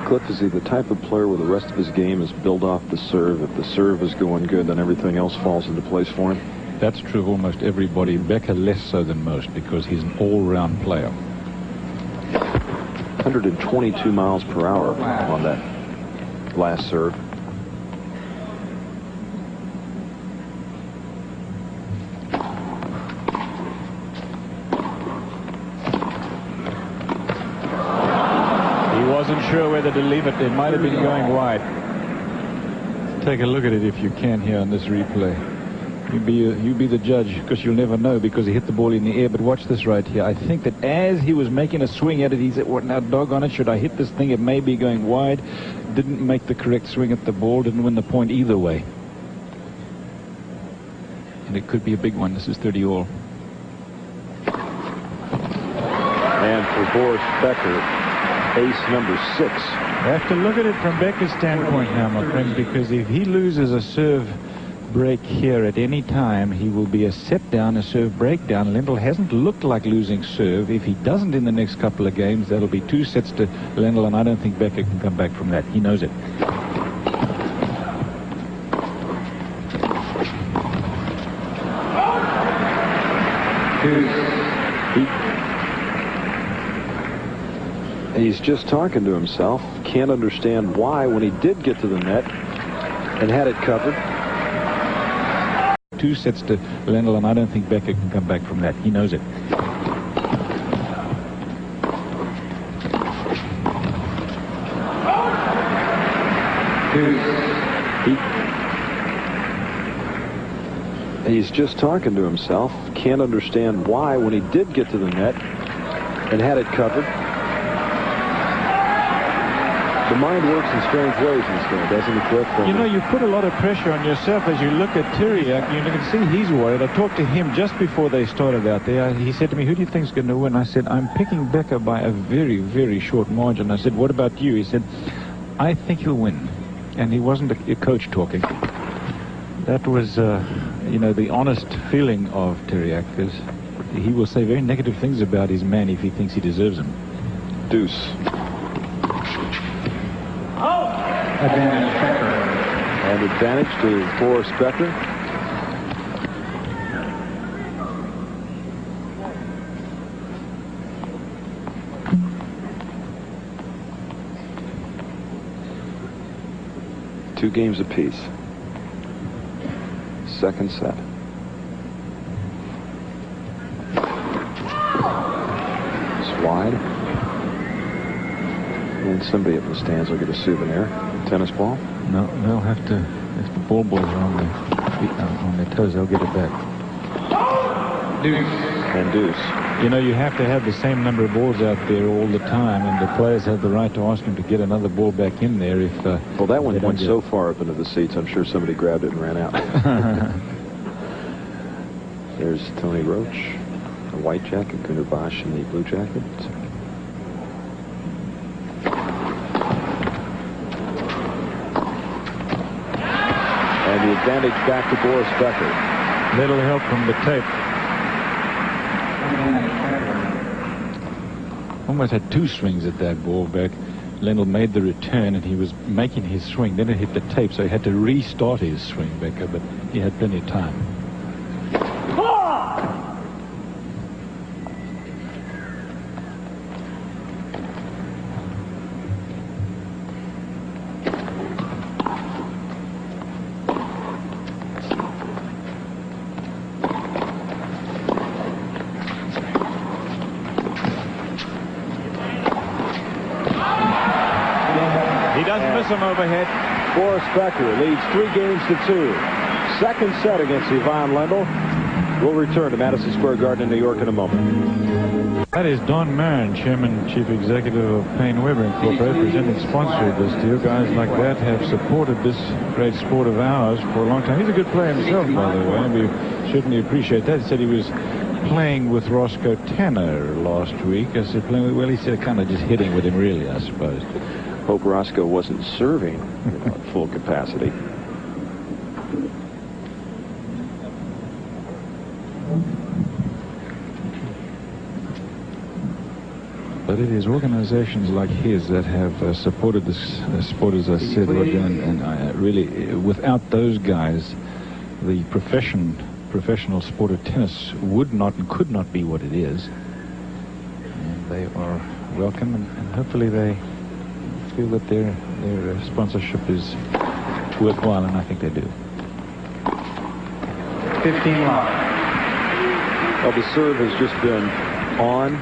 Speaker 1: Cliff, is he the type of player where the rest of his game is built off the serve? If the serve is going good, then everything else falls into place for him?
Speaker 2: That's true of almost everybody. Becker less so than most because he's an all-round player.
Speaker 1: 122 miles per hour on that last serve.
Speaker 2: Wasn't sure whether to leave it. It might have been going wide. Take a look at it if you can here on this replay. You be the judge, because you'll never know, because he hit the ball in the air. But watch this right here. I think that as he was making a swing at it, he said, "What now, doggone it, should I hit this thing? It may be going wide." Didn't make the correct swing at the ball. Didn't win the point either way. And it could be a big one. This is 30 all.
Speaker 1: And for Boris Becker, ace number 6.
Speaker 2: I have to look at it from Becker's standpoint now, my friends, because if he loses a serve break here at any time, he will be a set down, a serve breakdown. Lendl hasn't looked like losing serve. If he doesn't in the next couple of games, that'll be 2 sets to Lendl, and I don't think Becker can come back from that. He knows it.
Speaker 1: He's just talking to himself. Can't understand why, when he did get to the net and had it covered.
Speaker 2: 2 sets to Lendl, and I don't think Becker can come back from that. He knows it.
Speaker 1: He's just talking to himself. Can't understand why, when he did get to the net and had it covered. The mind works in strange ways in this game, doesn't it, Cliff?
Speaker 2: You know, you put a lot of pressure on yourself as you look at Tiriac. You can see he's worried. I talked to him just before they started out there. He said to me, "Who do you think's going to win?" I said, "I'm picking Becker by a very, very short margin." I said, "What about you?" He said, "I think he'll win." And he wasn't a coach talking. That was, you know, the honest feeling of Tiriac, because he will say very negative things about his man if he thinks he deserves them.
Speaker 1: Deuce.
Speaker 3: Advantage Becker.
Speaker 1: And advantage to Boris Becker. Two games apiece. Second set. It's wide. And somebody up in the stands will get a souvenir. Tennis ball?
Speaker 2: No, they'll have to, if the ball boys are on their toes, they'll get it back.
Speaker 3: Deuce.
Speaker 1: And deuce.
Speaker 2: You know, you have to have the same number of balls out there all the time, and the players have the right to ask him to get another ball back in there if...
Speaker 1: well, that one went so far up into the seats, I'm sure somebody grabbed it and ran out. There's Tony Roach, the white jacket, Gunnar Bosch in the blue jacket. And the advantage back to Boris Becker.
Speaker 2: Little help from the tape. Almost had 2 swings at that ball back. Lendl made the return, and he was making his swing. Then it hit the tape, so he had to restart his swing, Becker, but he had plenty of time. He doesn't miss him overhead.
Speaker 1: Boris Becker leads 3 games to 2. second set against Ivan Lendl. We'll return to Madison Square Garden in New York in a moment.
Speaker 2: That is Don Marin, Chairman and Chief Executive of Payne Weber Incorporated, presenting sponsor of this deal. Guys like that have supported this great sport of ours for a long time. He's a good player himself, by the way, and we certainly appreciate that. He said he was playing with Roscoe Tanner last week. I said, playing with, well, he said kind of just hitting with him, really, I suppose.
Speaker 1: Hope Roscoe wasn't serving at full capacity.
Speaker 2: But it is organizations like his that have supported this sport, as I said, Roger, and really, without those guys, the professional sport of tennis would not and could not be what it is. And they are welcome, and hopefully they feel that their sponsorship is worthwhile, and I think they do.
Speaker 3: 15 love.
Speaker 1: Well, the serve has just been on.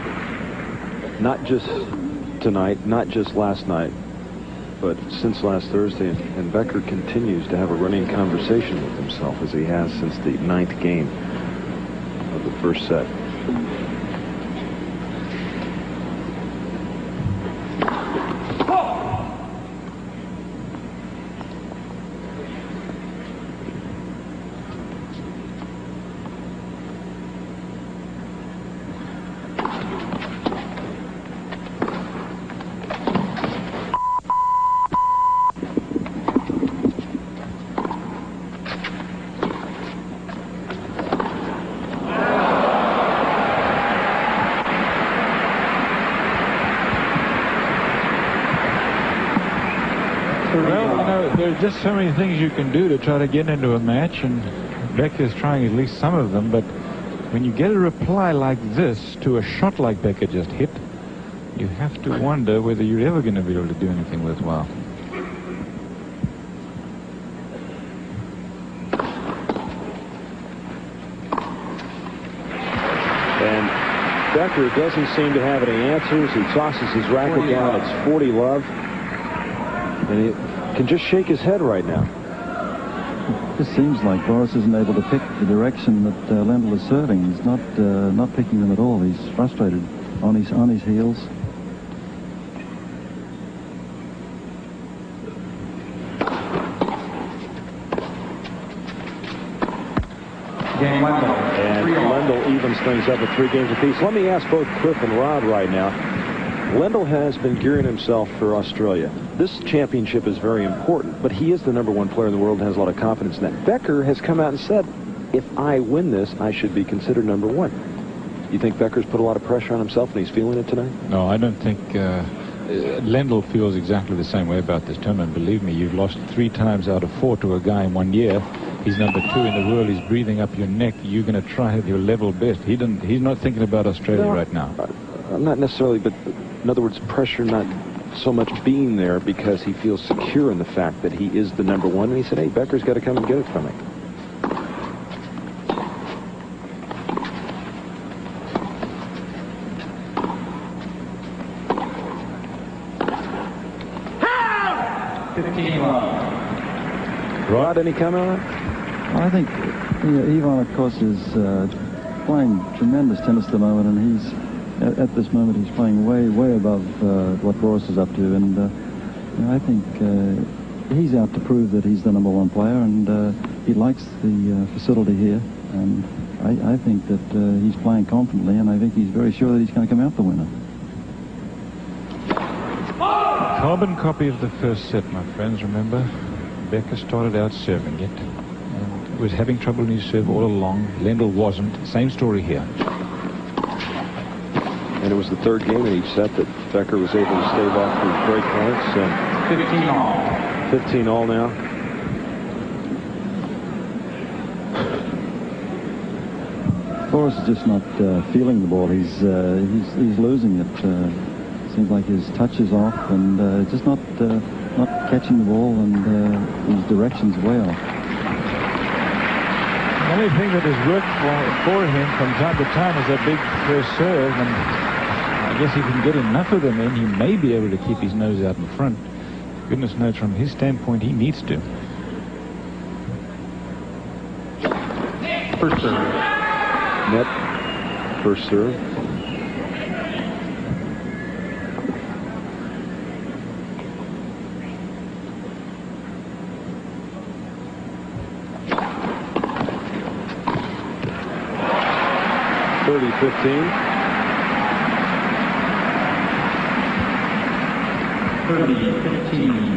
Speaker 1: Not just tonight, not just last night, but since last Thursday. And Becker continues to have a running conversation with himself, as he has since the 9th game of the first set.
Speaker 2: There's just so many things you can do to try to get into a match, and Becker's trying at least some of them, but when you get a reply like this to a shot like Becker just hit, you have to wonder whether you're ever going to be able to do anything worthwhile.
Speaker 1: And Becker doesn't seem to have any answers. He tosses his racket down. It's 40 love. And he can just shake his head right now.
Speaker 4: It just seems like Boris isn't able to pick the direction that Lendl is serving. He's not picking them at all. He's frustrated on his heels.
Speaker 3: Game Lendl.
Speaker 1: And Lendl evens things up at 3 games apiece. Let me ask both Cliff and Rod right now. Lendl has been gearing himself for Australia. This championship is very important, but he is the #1 player in the world and has a lot of confidence in that. Becker has come out and said, if I win this, I should be considered #1. You think Becker's put a lot of pressure on himself and he's feeling it tonight?
Speaker 2: No, I don't think Lendl feels exactly the same way about this tournament. Believe me, you've lost 3 times out of 4 to a guy in 1 year. He's #2 in the world. He's breathing up your neck. You're going to try your level best. He's not thinking about Australia right now.
Speaker 1: Not necessarily, but in other words, pressure not so much being there because he feels secure in the fact that he is the #1. And he said, hey, Becker's got to come and get it from me. Rod, any comment on that?
Speaker 4: Well, I think Ivan, of course, is playing tremendous tennis at the moment, and he's at this moment he's playing way above what Boris is up to, and I think he's out to prove that he's the #1 player, and he likes the facility here, and I think that he's playing confidently, and I think he's very sure that he's going to come out the winner.
Speaker 2: Carbon copy of the first set, my friends. Remember, Becker started out serving it and was having trouble in his serve all along. Lendl wasn't. Same story here.
Speaker 1: And it was the 3rd game in each set that Becker was able to stave off the break points.
Speaker 3: 15 all.
Speaker 1: 15 all now.
Speaker 4: Boris is just not feeling the ball. He's losing it. Seems like his touch is off, and just not catching the ball, and his direction's way off.
Speaker 2: The only thing that has worked for him from time to time is that big first serve, and I guess he can get enough of them in. He may be able to keep his nose out in front. Goodness knows, from his standpoint, he needs to.
Speaker 3: First serve.
Speaker 1: Net, first serve. .30-15.
Speaker 3: 30-15.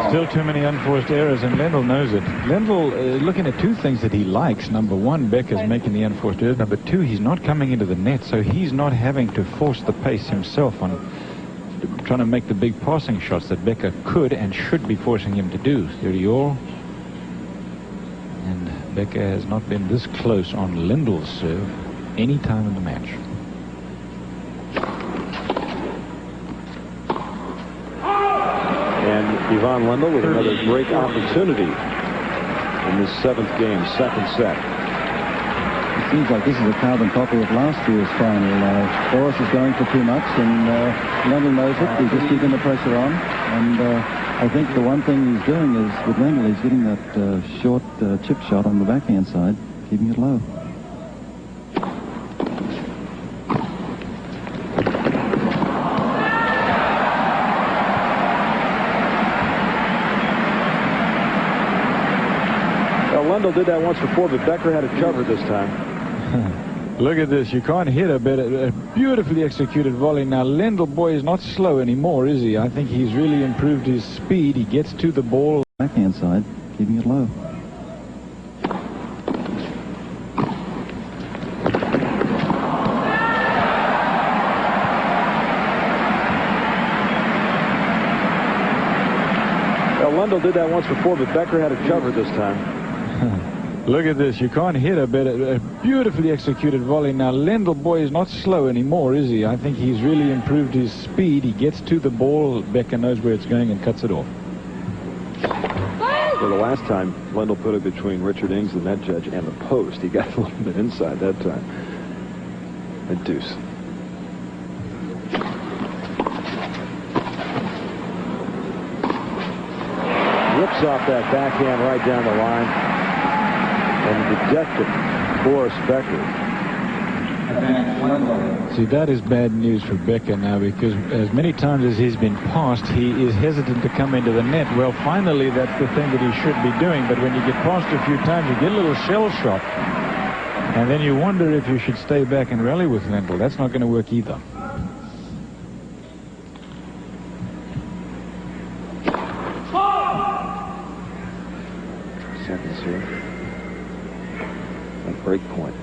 Speaker 2: Still too many unforced errors, and Lendl knows it. Lendl looking at two things that he likes. Number one, Becker's making the unforced errors. Number two, he's not coming into the net, so he's not having to force the pace himself on trying to make the big passing shots that Becker could and should be forcing him to do. 30-all. And Becker has not been this close on Lendl's serve any time in the match.
Speaker 1: Ivan Lendl with another break opportunity in this 7th game, second set.
Speaker 4: It seems like this is a carbon copy of last year's final. Boris is going for too much, and Lendl knows it. He's just keeping the pressure on. And I think the one thing he's doing is, with Lendl, he's getting that short chip shot on the backhand side, keeping it low.
Speaker 1: Lendl did that once before, but Becker had it covered this time.
Speaker 2: Look at this. You can't hit a beautifully executed volley. Now, Lendl, boy, is not slow anymore, is he? I think he's really improved his speed. He gets to the ball.
Speaker 4: Backhand side, keeping it low.
Speaker 1: Lendl did that once before, but Becker had it covered this time.
Speaker 2: Look at this. You can't hit a beautifully executed volley. Now, Lendl, boy, is not slow anymore, is he? I think he's really improved his speed. He gets to the ball. Becker knows where it's going and cuts it off.
Speaker 1: For the last time, Lendl put it between Richard Ings, the net judge, and the post. He got a little bit inside that time. A deuce. Rips off that backhand right down the line. And the dejected Boris Becker.
Speaker 2: See, that is bad news for Becker now, because as many times as he's been passed, he is hesitant to come into the net. Well, finally, that's the thing that he should be doing. But when you get passed a few times, you get a little shell shock. And then you wonder if you should stay back and rally with Lendl. That's not going to work either.
Speaker 1: Seconds here. Break point.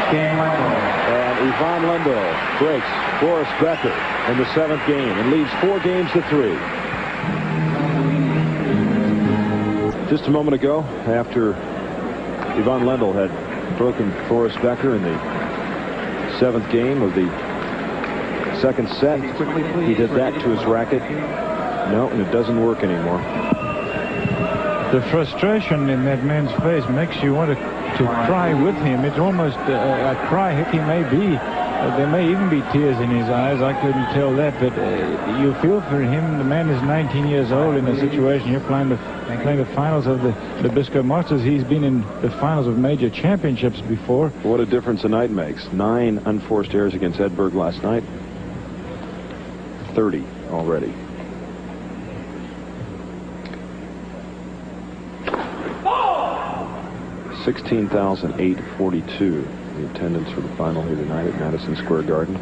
Speaker 3: Game Lendl.
Speaker 1: And Ivan Lendl breaks Boris Becker in the 7th game and leads 4 games to 3. Just a moment ago, after Ivan Lendl had broken Boris Becker in the 7th game of the 2nd set, he did that to his racket. No, and it doesn't work anymore.
Speaker 2: The frustration in that man's face makes you want to cry with him. It's almost a cry. Heck, he may be. There may even be tears in his eyes. I couldn't tell that, but you feel for him. The man is 19 years old in a situation. You're playing the finals of the Nabisco Masters. He's been in the finals of major championships before.
Speaker 1: What a difference a night makes. 9 unforced errors against Edberg last night. 30 already. $16,842 the attendance for the final here tonight at Madison Square Garden.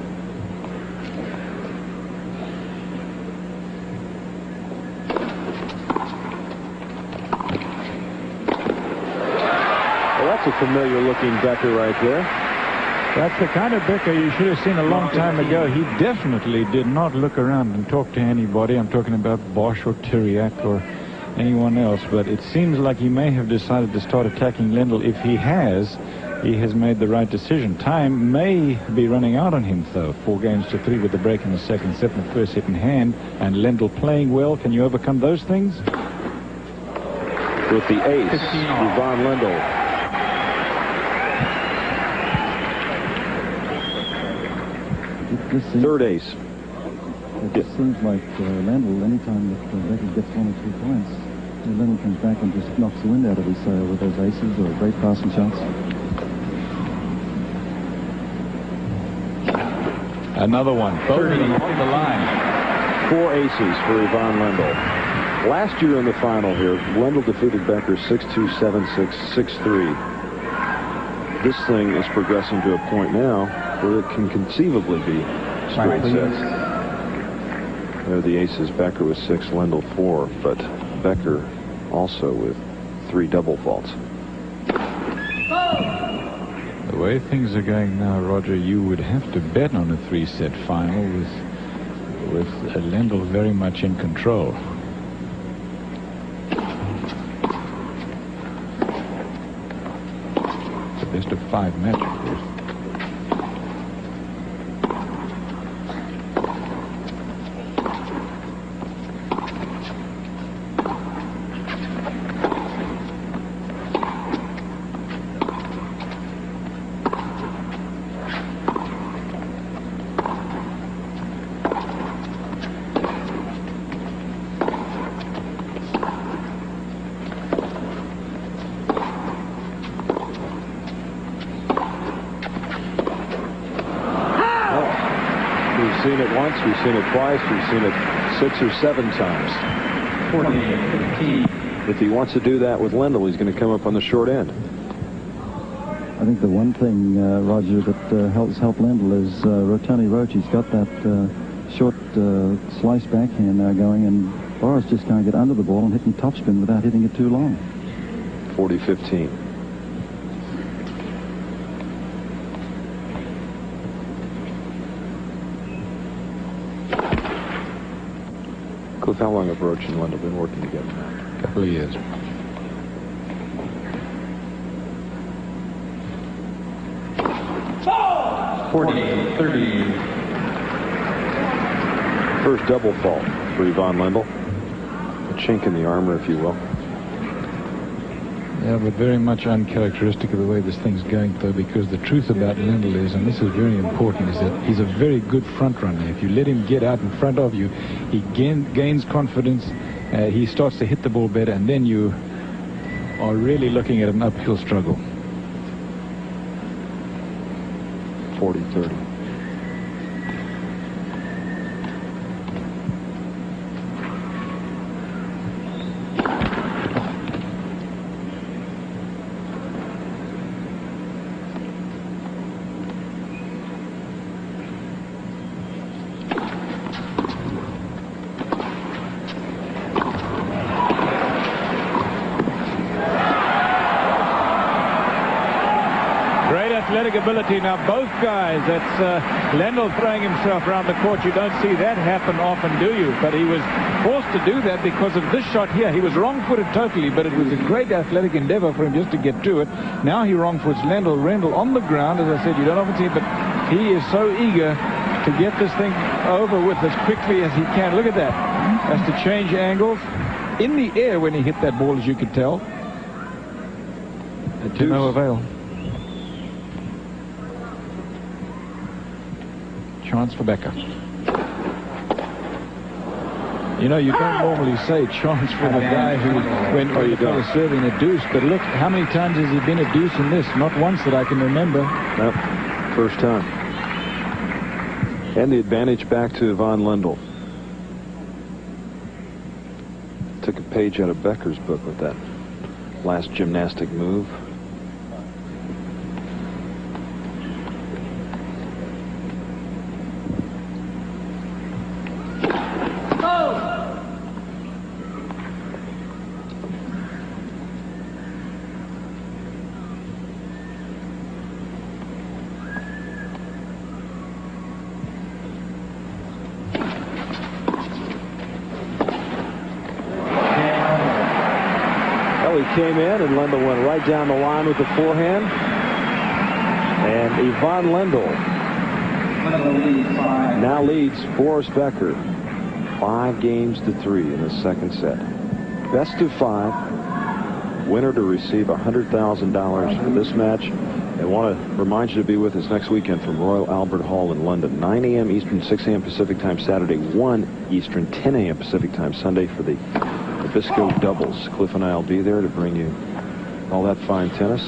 Speaker 1: Well, that's a familiar looking Becker right there.
Speaker 2: That's the kind of Becker you should have seen a long time ago. He definitely did not look around and talk to anybody. I'm talking about Bosch or Tyriak or anyone else, but it seems like he may have decided to start attacking Lendl. If he has made the right decision. Time may be running out on him, though. 4-3 with the break in the second set and the first hit in hand, and Lendl playing well. Can you overcome those things?
Speaker 1: With the ace, Ivan Lendl. Third ace.
Speaker 4: It just seems like Lendl, anytime that Becker gets 1 or 2 points, Lendl comes back and just knocks the wind out of his sail with those aces or great passing shots.
Speaker 2: Another one. Both of them on the line.
Speaker 1: 4 aces for Ivan Lendl. Last year in the final here, Lendl defeated Becker 6-2, 7-6, 6-3. This thing is progressing to a point now where it can conceivably be straight sets. There are the aces. Becker with 6, Lendl 4, but Becker also with 3 double faults.
Speaker 2: The way things are going now, Roger, you would have to bet on a 3-set final with Lendl very much in control. It's a best of 5 match, of course.
Speaker 1: We've seen it once, we've seen it twice, we've seen it 6 or 7 times.
Speaker 3: 14-15.
Speaker 1: If he wants to do that with Lendl, he's going to come up on the short end.
Speaker 4: I think the one thing, Roger, that helps Lendl is Tony Roach. He's got that short slice backhand now going, and Boris just can't get under the ball and hitting topspin without hitting it too long.
Speaker 1: 40-15. Cliff, how long have Roach and Lendl been working together now?
Speaker 2: A couple of years.
Speaker 3: Oh! 40-30.
Speaker 1: First double fault for Ivan Lendl. A chink in the armor, if you will.
Speaker 2: Yeah, but very much uncharacteristic of the way this thing's going, though, because the truth about Lendl is, and this is very important, is that he's a very good front runner. If you let him get out in front of you, he gains confidence, he starts to hit the ball better, and then you are really looking at an uphill struggle.
Speaker 1: 40-30.
Speaker 2: Athletic ability. Now both guys, that's Lendl throwing himself around the court. You don't see that happen often, do you? But he was forced to do that because of this shot here. He was wrong-footed totally, but it was a great athletic endeavor for him just to get to it. Now he wrong-foots Lendl. Lendl on the ground, as I said, you don't often see it, but he is so eager to get this thing over with as quickly as he can. Look at that. Has to change angles in the air when he hit that ball, as you could tell. To no avail. Chance for Becker. You know, you don't normally say chance for the guy who, when you go serving a deuce, but look, how many times has he been a deuce in this? Not once that I can remember.
Speaker 1: Nope. First time. And the advantage back to Ivan Lendl. Took a page out of Becker's book with that last gymnastic move. came in, and Lendl went right down the line with the forehand. And Ivan Lendl now leads Boris Becker 5-3 in the second set. Best of 5. Winner to receive $100,000 for this match. I want to remind you to be with us next weekend from Royal Albert Hall in London. 9 a.m. Eastern, 6 a.m. Pacific time Saturday, 1 Eastern, 10 a.m. Pacific time Sunday for the Nabisco doubles. Cliff and I will be there to bring you all that fine tennis.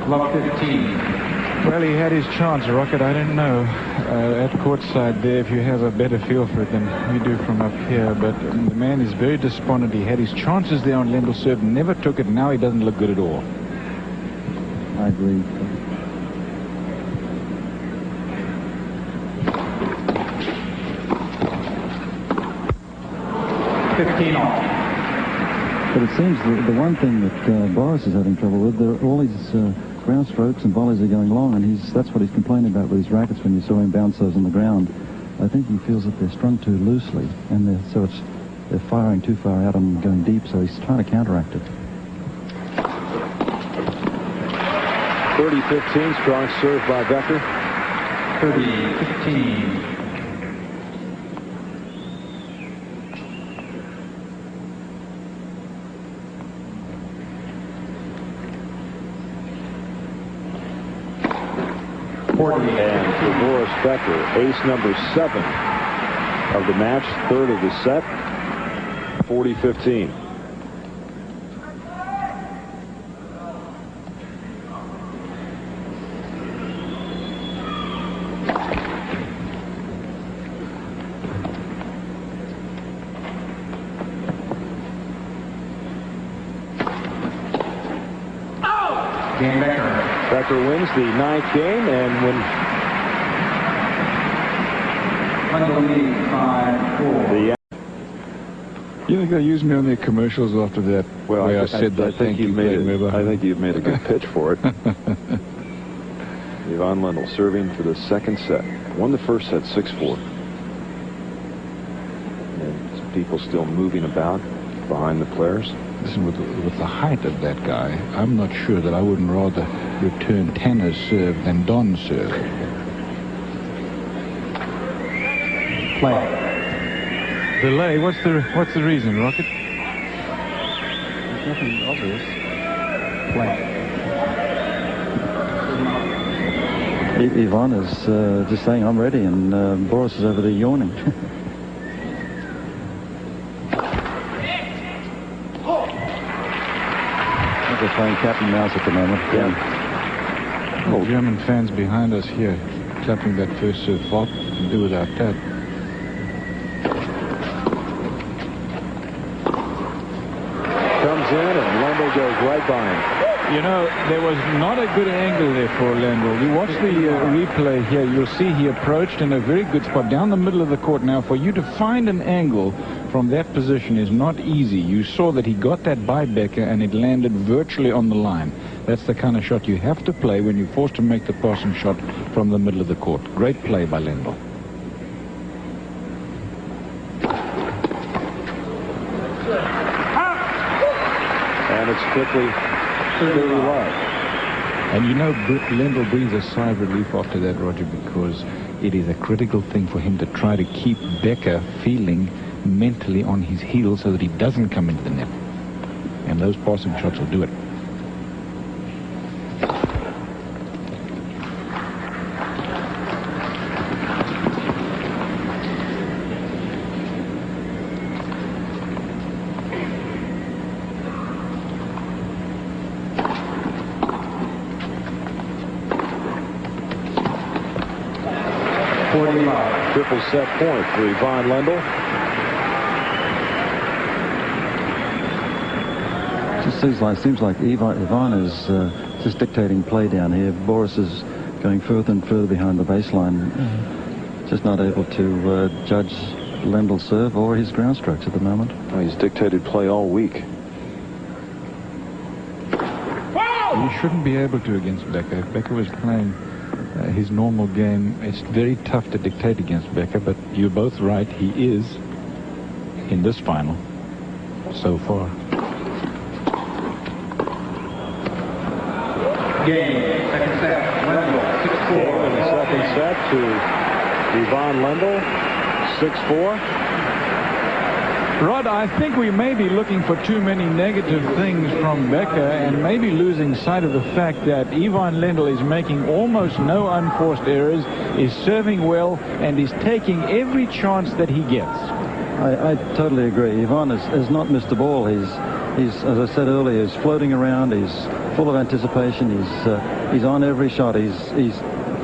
Speaker 3: Love 15.
Speaker 2: Well, he had his chance, Rocket. I don't know at courtside there if you have a better feel for it than we do from up here. But the man is very despondent. He had his chances there on Lendl serve, never took it. Now he doesn't look good at all.
Speaker 4: I agree.
Speaker 3: 15 all.
Speaker 4: But it seems the one thing that Boris is having trouble with, all these ground strokes and volleys are going long, and that's what he's complaining about with his rackets when you saw him bounce those on the ground. I think he feels that they're strung too loosely, and they're firing too far out and going deep, so he's trying to counteract it.
Speaker 1: 30-15, strong serve by Becker.
Speaker 3: 30-15.
Speaker 1: And for Boris Becker, ace number 7 of the match, third of the set, 40-15.
Speaker 3: Game Becker.
Speaker 1: Becker wins the 9th game, and when the
Speaker 2: You think they'll use me on their commercials after that?
Speaker 1: well,
Speaker 2: I said that.
Speaker 1: I think you've made it. I think you've made a good pitch for it. Ivan Lendl serving for the second set. Won the first set 6-4. And people still moving about behind the players.
Speaker 2: Listen, with the height of that guy, I'm not sure that I wouldn't rather return Tanner's serve than Don's serve.
Speaker 3: Play.
Speaker 2: Delay. What's the reason, Rocket?
Speaker 4: There's nothing obvious.
Speaker 3: Play.
Speaker 4: Ivan is just saying, I'm ready, and Boris is over there yawning. They're playing cat and mouse at the moment.
Speaker 1: Yeah.
Speaker 2: Oh, German fans behind us here clapping that first serve fault. Can do without that.
Speaker 1: Comes in, and Lendl goes right by him.
Speaker 2: You know, there was not a good angle there for Lendl. You watch the replay here, you'll see he approached in a very good spot down the middle of the court. Now, for you to find an angle from that position is not easy. You saw that he got that by Becker, and it landed virtually on the line. That's the kind of shot you have to play when you're forced to make the passing shot from the middle of the court. Great play by Lendl.
Speaker 1: And it's quickly 30 love.
Speaker 2: And you know, Lendl breathes a sigh of relief after that, Roger, because it is a critical thing for him to try to keep Becker feeling mentally on his heels so that he doesn't come into the net. And those passing shots will do it.
Speaker 1: Triple set point for Ivan Lendl.
Speaker 4: Just seems like Ivan is just dictating play down here. Boris is going further and further behind the baseline. Just not able to judge Lendl's serve or his ground strokes at the moment.
Speaker 1: Well, he's dictated play all week.
Speaker 2: You shouldn't be able to against Becker. If Becker was playing his normal game, it's very tough to dictate against Becker, but you're both right. He is in this final so far.
Speaker 3: Game, second set, Lendl, 6-4.
Speaker 1: In the second set to Ivan Lendl, 6-4.
Speaker 2: Rod, I think we may be looking for too many negative things from Becker and maybe losing sight of the fact that Ivan Lendl is making almost no unforced errors, is serving well, and is taking every chance that he gets.
Speaker 4: I totally agree. Ivan has not missed the ball. He's, as I said earlier, he's floating around. He's full of anticipation. He's on every shot. He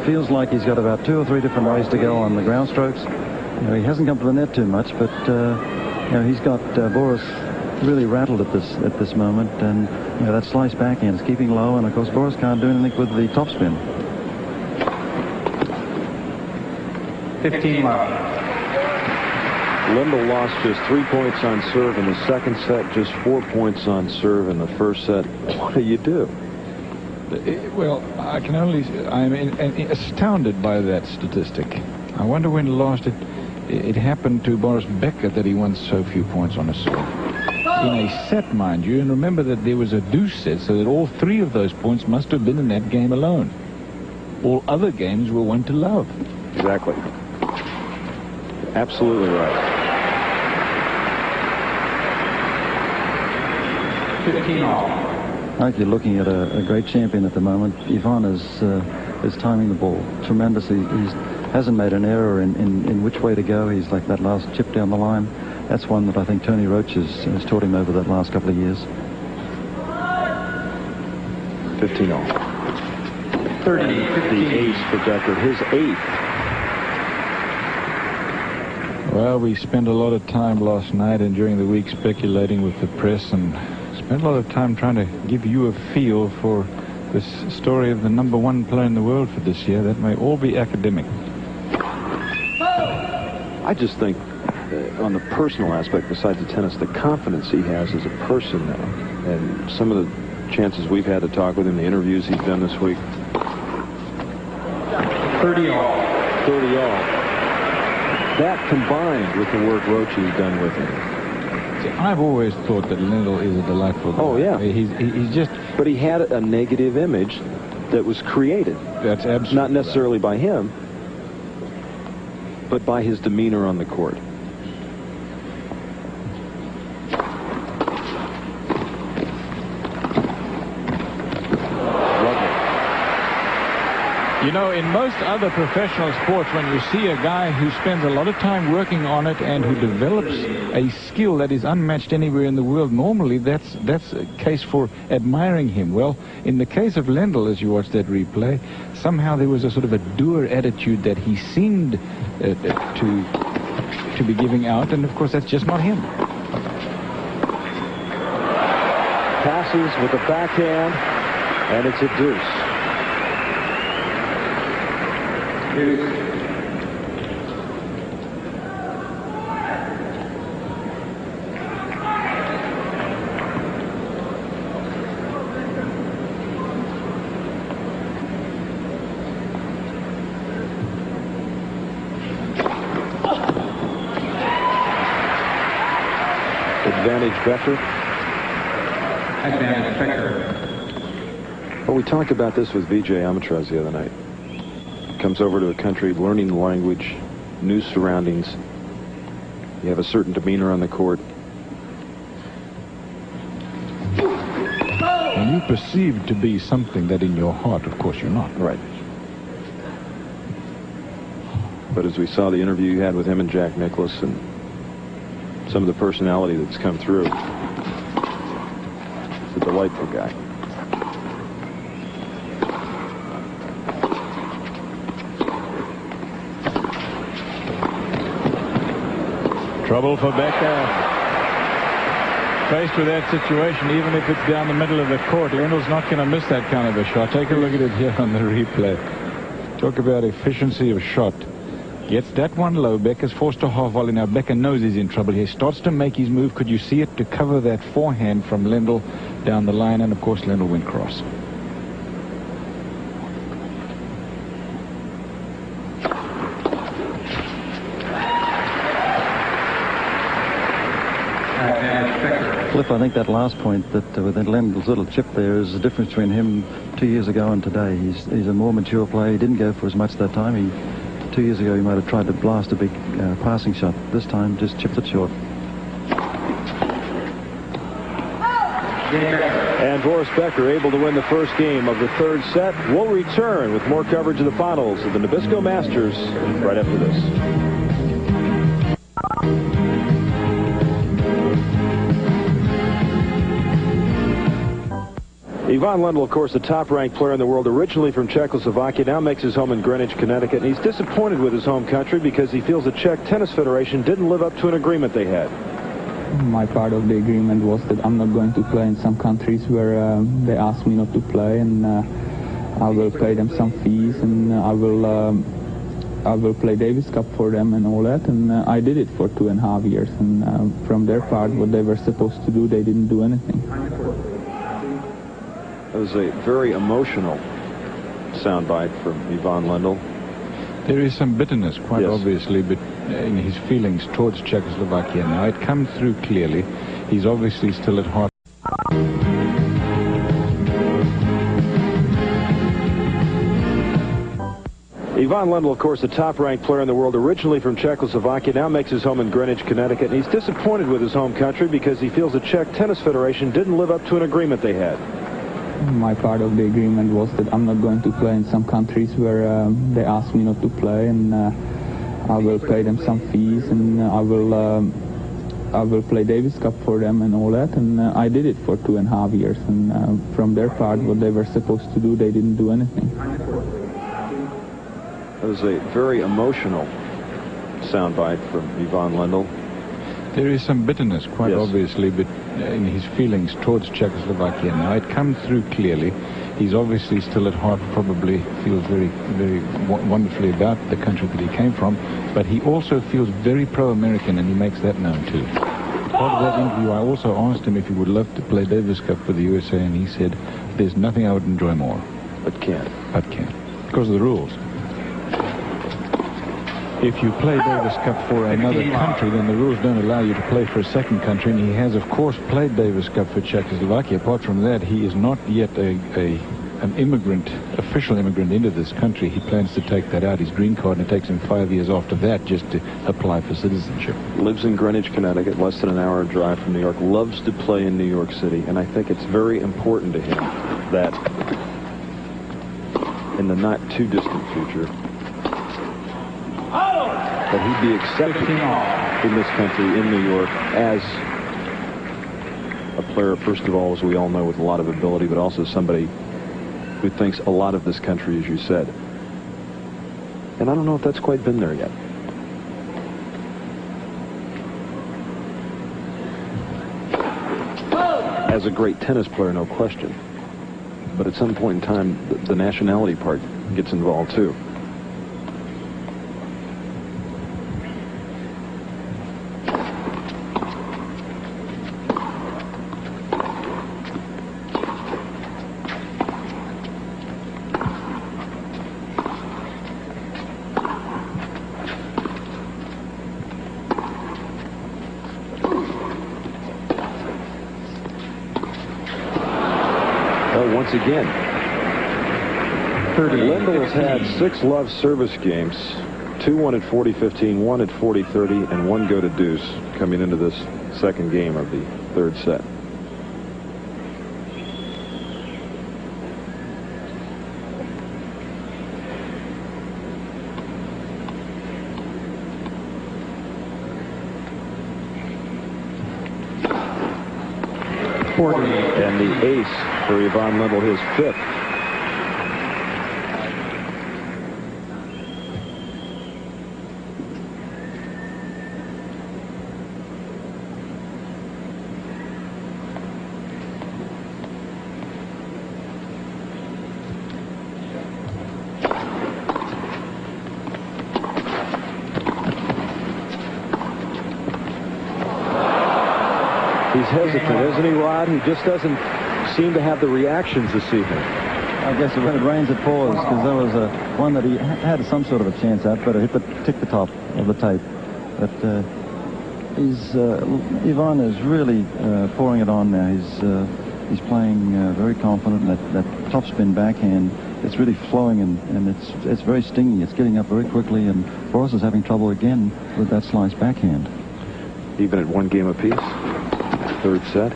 Speaker 4: feels like he's got about 2 or 3 different ways to go on the ground strokes. You know, he hasn't come to the net too much, but you know, he's got Boris really rattled at this moment, and you know, that slice backhand is keeping low, and of course Boris can't do anything with the topspin.
Speaker 3: 15 left.
Speaker 1: Lendl lost just 3 points on serve in the second set, just 4 points on serve in the first set. What do you do?
Speaker 2: Well, I'm astounded by that statistic. I wonder when last it happened to Boris Becker that he won so few points on a serve. In a set, mind you, and remember that there was a deuce set, so that all 3 of those points must have been in that game alone. All other games were won to love.
Speaker 1: Exactly. Absolutely right.
Speaker 3: 15 all.
Speaker 4: I think you're looking at a great champion at the moment. Ivan is timing the ball tremendously. He hasn't made an error in which way to go. He's like that last chip down the line. That's one that I think Tony Roach has taught him over that last couple of years.
Speaker 1: 15 all.
Speaker 3: 30, 15.
Speaker 1: The ace for Becker, his 8th.
Speaker 2: Well, we spent a lot of time last night and during the week speculating with the press, and spent a lot of time trying to give you a feel for this story of the #1 player in the world for this year. That may all be academic.
Speaker 1: I just think on the personal aspect, besides the tennis, the confidence he has as a person now, and some of the chances we've had to talk with him, the interviews he's done this week.
Speaker 3: 30 all.
Speaker 1: 30 all. That combined with the work Roach has done with him.
Speaker 2: See, I've always thought that Lendl is a delightful guy.
Speaker 1: Oh, yeah.
Speaker 2: He's just...
Speaker 1: But he had a negative image that was created.
Speaker 2: That's absolutely
Speaker 1: not necessarily by him, but by his demeanor on the court.
Speaker 2: You know, in most other professional sports, when you see a guy who spends a lot of time working on it and who develops a skill that is unmatched anywhere in the world, normally that's a case for admiring him. Well, in the case of Lendl, as you watch that replay, somehow there was a sort of a doer attitude that he seemed to be giving out, and of course that's just not him.
Speaker 1: Passes with the backhand, and it's a deuce. Advantage Becker.
Speaker 3: Advantage Becker.
Speaker 1: Well, we talked about this with Vijay Amatraz the other night. Comes over to a country, learning the language, new surroundings. You have a certain demeanor on the court.
Speaker 2: And you perceive to be something that in your heart, of course, you're not.
Speaker 1: Right. But as we saw the interview you had with him and Jack Nicklaus and some of the personality that's come through, it's a delightful guy.
Speaker 2: Trouble for Becker. Faced with that situation, even if it's down the middle of the court, Lendl's not going to miss that kind of a shot. Take a look at it here on the replay. Talk about efficiency of shot. Gets that one low. Becker's forced to half volley. Now Becker knows he's in trouble. He starts to make his move. Could you see it? To cover that forehand from Lendl down the line, and of course Lendl went cross.
Speaker 3: Advantage Becker.
Speaker 4: Cliff, I think that last point that with Lendl's little chip there is the difference between him 2 years ago and today. He's a more mature player. He didn't go for as much that time. 2 years ago he might have tried to blast a big passing shot. This time just chipped it short.
Speaker 1: And Boris Becker able to win the first game of the third set. We'll return with more coverage of the finals of the Nabisco Masters right after this. Ivan Lendl, of course, the top-ranked player in the world, originally from Czechoslovakia, now makes his home in Greenwich, Connecticut, and he's disappointed with his home country because he feels the Czech Tennis Federation didn't live up to an agreement they had.
Speaker 5: My part of the agreement was that I'm not going to play in some countries where they ask me not to play, and I will pay them some fees, and I will play Davis Cup for them and all that, and I did it for 2.5 years, and from their part, what they were supposed to do, they didn't do anything.
Speaker 1: It was a very emotional soundbite from Ivan Lendl.
Speaker 2: There is some bitterness, quite
Speaker 1: Yes.
Speaker 2: obviously, but in his feelings towards Czechoslovakia now. It comes through clearly. He's obviously still at heart.
Speaker 1: Ivan Lendl, of course, the top-ranked player in the world, originally from Czechoslovakia, now makes his home in Greenwich, Connecticut, and he's disappointed with his home country because he feels the Czech Tennis Federation didn't live up to an agreement they had.
Speaker 5: My part of the agreement was that I'm not going to play in some countries where they ask me not to play, and I will pay them some fees, and I will play Davis Cup for them and all that, and I did it for 2.5 years, and from their part, what they were supposed to do, they didn't do anything.
Speaker 1: It was a very emotional soundbite from Ivan Lendl.
Speaker 2: There is some bitterness, quite
Speaker 1: Yes.
Speaker 2: obviously, but in his feelings towards Czechoslovakia now. It comes through clearly. He's obviously still at heart, probably feels very, very wonderfully about the country that he came from, but he also feels very pro-American, and he makes that known too. Part of that interview, I also asked him if he would love to play Davis Cup for the USA, and he said, there's nothing I would enjoy more.
Speaker 1: But can't.
Speaker 2: But can't. Because of the rules. If you play Davis Cup for another country, then the rules don't allow you to play for a second country, and he has, of course, played Davis Cup for Czechoslovakia. Apart from that, he is not yet an immigrant, official immigrant into this country. He plans to take that out, his green card, and it takes him 5 years after that just to apply for citizenship.
Speaker 1: Lives in Greenwich, Connecticut, less than an hour drive from New York, loves to play in New York City, and I think it's very important to him that in the not too distant future that he'd be accepted in this country, in New York, as a player, first of all, as we all know, with a lot of ability, but also somebody who thinks a lot of this country, as you said. And I don't know if that's quite been there yet. As a great tennis player, no question. But at some point in time, the nationality part gets involved, too. Once again, Lendl has had 6 love service games, 2 won at 40-15, 1 at 40-30, and 1 go to deuce coming into this second game of the third set. And the ace for Ivan Lendl, his 5th. He's hesitant, isn't he, Rod? He just doesn't seem to have the reactions this evening.
Speaker 4: I guess when it rains, it pours, because there was one that he had some sort of a chance at, but it hit the top of the tape. But Ivan is really pouring it on now. He's playing very confident. That topspin backhand, it's really flowing, and it's very stinging. It's getting up very quickly, and Boris is having trouble again with that slice backhand.
Speaker 1: Even at 1 game apiece. Third set.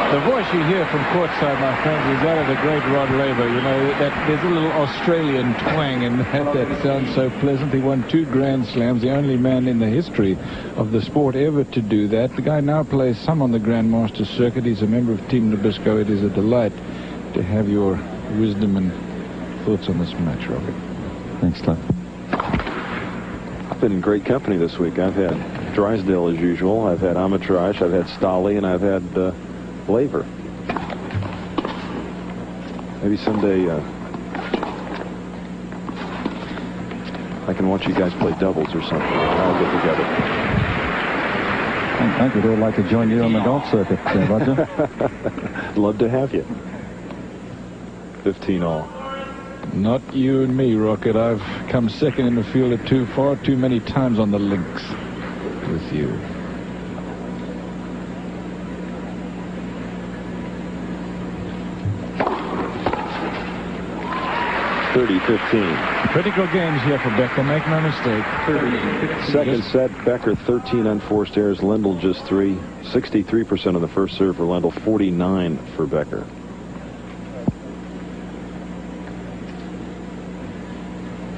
Speaker 2: The voice you hear from courtside, my friends, is that of the great Rod Laver. You know, that there's a little Australian twang in that sounds so pleasant. He won 2 Grand Slams, the only man in the history of the sport ever to do that. The guy now plays some on the Grandmaster circuit. He's a member of Team Nabisco. It is a delight to have your wisdom and thoughts on this match, Rocket.
Speaker 4: Thanks, Cliff.
Speaker 1: I've been in great company this week. I've had Drysdale as usual. I've had Amatraj. I've had Stolle, and I've had Laver. Maybe someday I can watch you guys play doubles or something. I'll get together.
Speaker 4: I could all like to join you on the golf circuit, Roger.
Speaker 1: Love to have you. 15 all.
Speaker 2: Not you and me, Rocket. I've come second in the field of 2 far too many times on the links with you. Critical games here for Becker, make no mistake.
Speaker 1: Second set, Becker 13 unforced errors, Lendl just 3. 63% of the first serve for Lendl, 49 for Becker.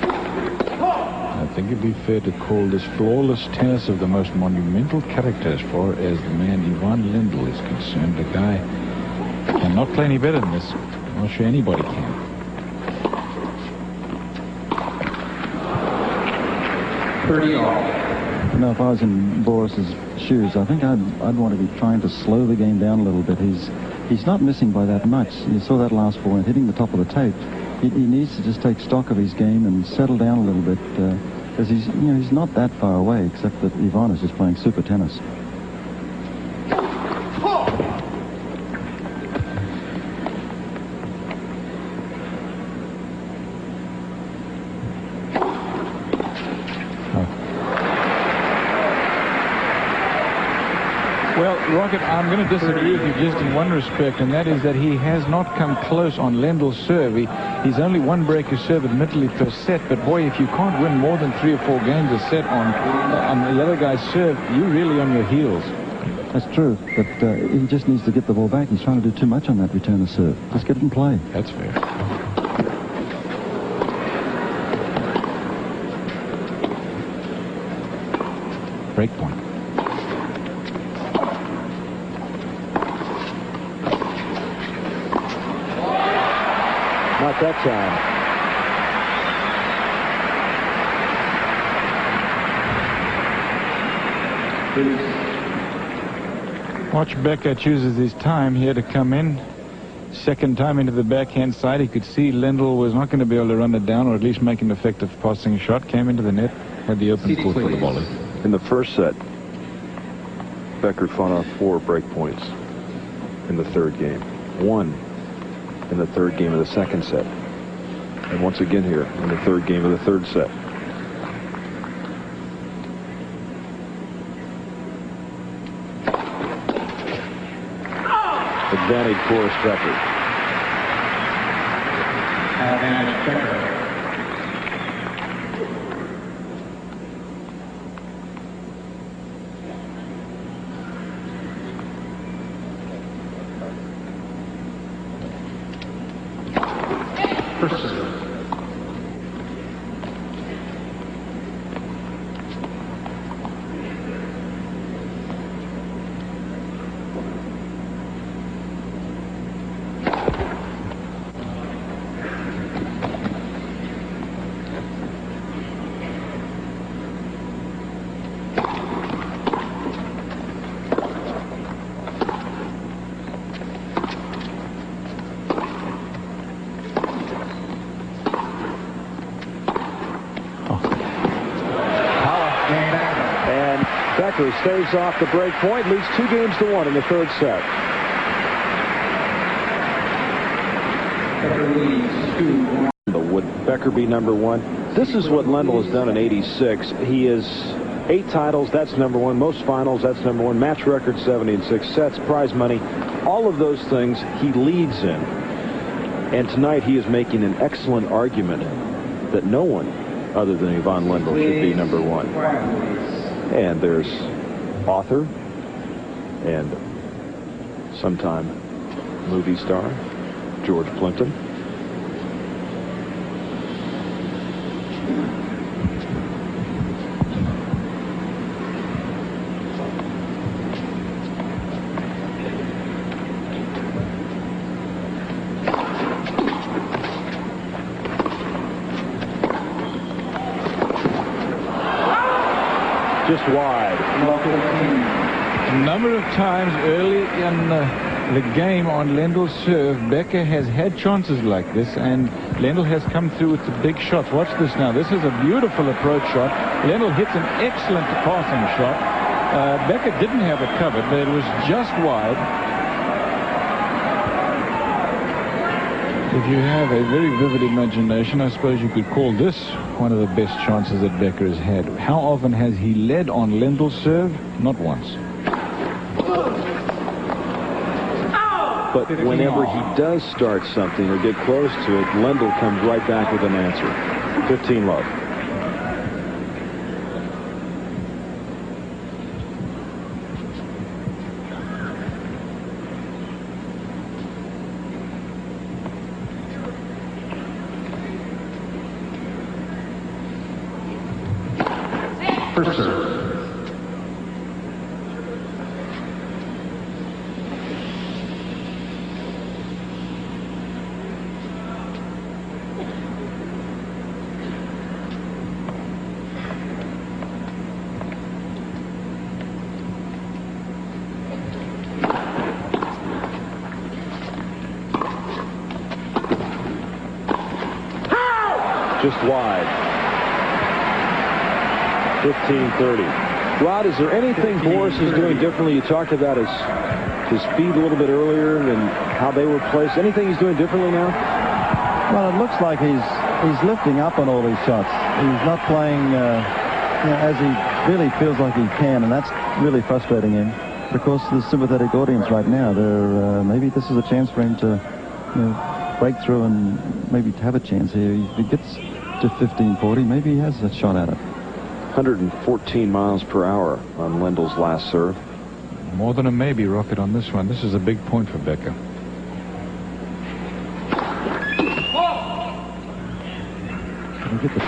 Speaker 2: I think it'd be fair to call this flawless tennis of the most monumental character as far as the man Ivan Lendl is concerned. The guy cannot play any better than this. I'm not sure anybody can.
Speaker 4: Now, if I was in Boris's shoes, I think I'd want to be trying to slow the game down a little bit. He's not missing by that much. You saw that last ball and hitting the top of the tape. He needs to just take stock of his game and settle down a little bit, because he's not that far away, except that Ivan is just playing super tennis.
Speaker 2: Well, Rocket, I'm going to disagree with you just in one respect, and that is that he has not come close on Lendl's serve. He's only 1 break of serve, admittedly, per set, but boy, if you can't win more than 3 or 4 games a set on the other guy's serve, you're really on your heels.
Speaker 4: That's true, but he just needs to get the ball back. He's trying to do too much on that return of serve. Just get it in play.
Speaker 2: That's fair. Break point.
Speaker 1: Not that time.
Speaker 2: Watch Becker chooses his time here to come in. Second time into the backhand side. He could see Lendl was not going to be able to run it down, or at least make an effective passing shot. Came into the net, had the open court for the volley.
Speaker 1: In the first set, Becker fought off 4 break points in the third game. 1 in the third game of the second set. And once again here in the third game of the third set. Advantage Boris Becker.
Speaker 3: Advantage Becker. First serve.
Speaker 1: Becker staves off the break point, leads 2 games to 1 in the third set.
Speaker 3: Becker leads 2-1.
Speaker 1: The wood Becker be number one? This is what Lendl has done in '86. He is 8 titles, that's number one. Most finals, that's number one. Match record, 76 sets, prize money. All of those things he leads in. And tonight he is making an excellent argument that no one other than Ivan Lendl should be number one. And there's author and sometime movie star George Plimpton. Just wide.
Speaker 2: A number of times early in the game on Lendl's serve, Becker has had chances like this, and Lendl has come through with the big shots. Watch this now. This is a beautiful approach shot. Lendl hits an excellent passing shot. Becker didn't have it covered, but it was just wide. If you have a very vivid imagination, I suppose you could call this one of the best chances that Becker has had. How often has he led on Lendl's serve? Not once.
Speaker 1: But whenever he does start something or get close to it, Lendl comes right back with an answer. 15 love.
Speaker 3: First serve.
Speaker 1: Just wide. 15-30. Rod, is there anything Boris is doing differently? You talked about his speed a little bit earlier and how they were placed. Anything he's doing differently now?
Speaker 4: Well, it looks like he's lifting up on all these shots. He's not playing as he really feels like he can, and that's really frustrating him. Because the sympathetic audience right now, they're maybe this is a chance for him to break through and maybe have a chance here. If he gets to 15-40, maybe he has a shot at it.
Speaker 1: 114 miles per hour on Lendl's last serve.
Speaker 2: More than a maybe rocket on this one. This is a big point for Becker.
Speaker 4: Can he get the...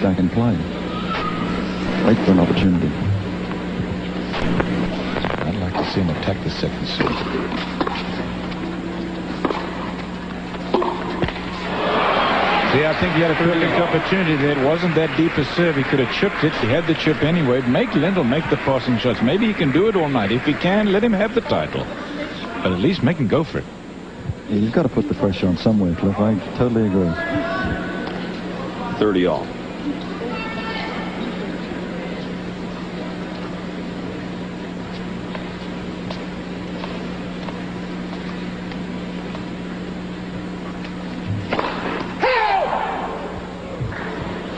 Speaker 4: back and play. Wait for an opportunity.
Speaker 2: I'd like to see him attack the second serve. See, I think he had a perfect opportunity there. It wasn't that deep a serve. He could have chipped it. He had the chip anyway. Make Lendl make the passing shots. Maybe he can do it all night. If he can, let him have the title. But at least make him go for it.
Speaker 4: Yeah, you've got to put the pressure on somewhere, Cliff. I totally agree.
Speaker 1: 30 all.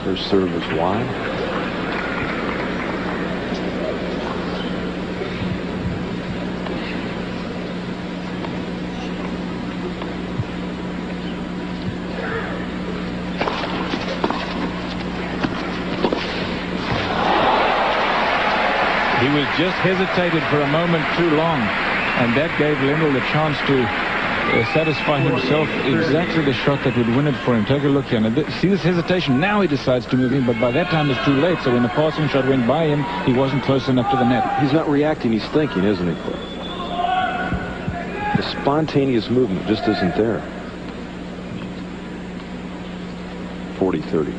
Speaker 1: First serve is wide.
Speaker 2: He was just hesitated for a moment too long, and that gave Lendl the chance to satisfy himself exactly the shot that would win it for him. Take a look here. Now, see this hesitation? Now he decides to move in, but by that time it's too late. So when the passing shot went by him, he wasn't close enough to the net.
Speaker 1: He's not reacting, he's thinking, isn't he, Cliff? The spontaneous movement just isn't there. 40-30.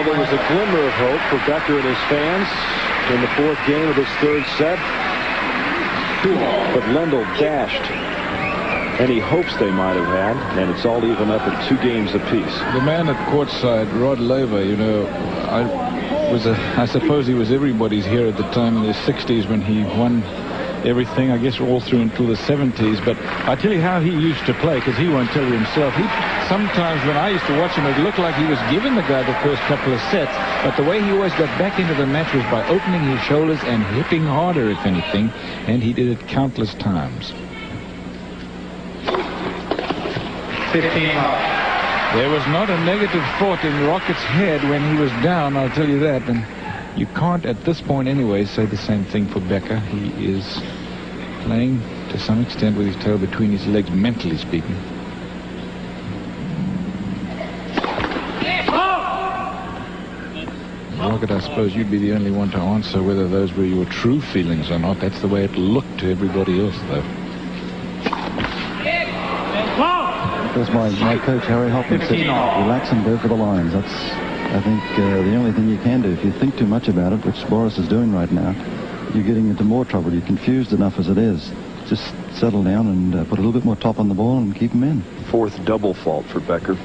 Speaker 1: Well, there was a glimmer of hope for Becker and his fans in the fourth game of this third set. But Lendl dashed any hopes they might have had, and it's all even up at 2 games apiece.
Speaker 2: The man at courtside, Rod Laver, you know, I suppose he was everybody's hero at the time in the 60s when he won everything, I guess all through until the 70s. But I tell you how he used to play, because he won't tell you himself. Sometimes when I used to watch him, it looked like he was giving the guy the first couple of sets, but the way he always got back into the match was by opening his shoulders and hitting harder, if anything, and he did it countless times.
Speaker 3: 15 up.
Speaker 2: There was not a negative thought in Rocket's head when he was down, I'll tell you that. And you can't, at this point anyway, say the same thing for Becker. He is playing to some extent with his tail between his legs, mentally speaking. Rocket, I suppose you'd be the only one to answer whether those were your true feelings or not. That's the way it looked to everybody else, though.
Speaker 4: Because my coach, Harry Hoffman, said, relax and go for the lines. That's, I think, the only thing you can do. If you think too much about it, which Boris is doing right now, you're getting into more trouble. You're confused enough as it is. Just settle down and put a little bit more top on the ball and keep him in.
Speaker 1: Fourth double fault for Becker.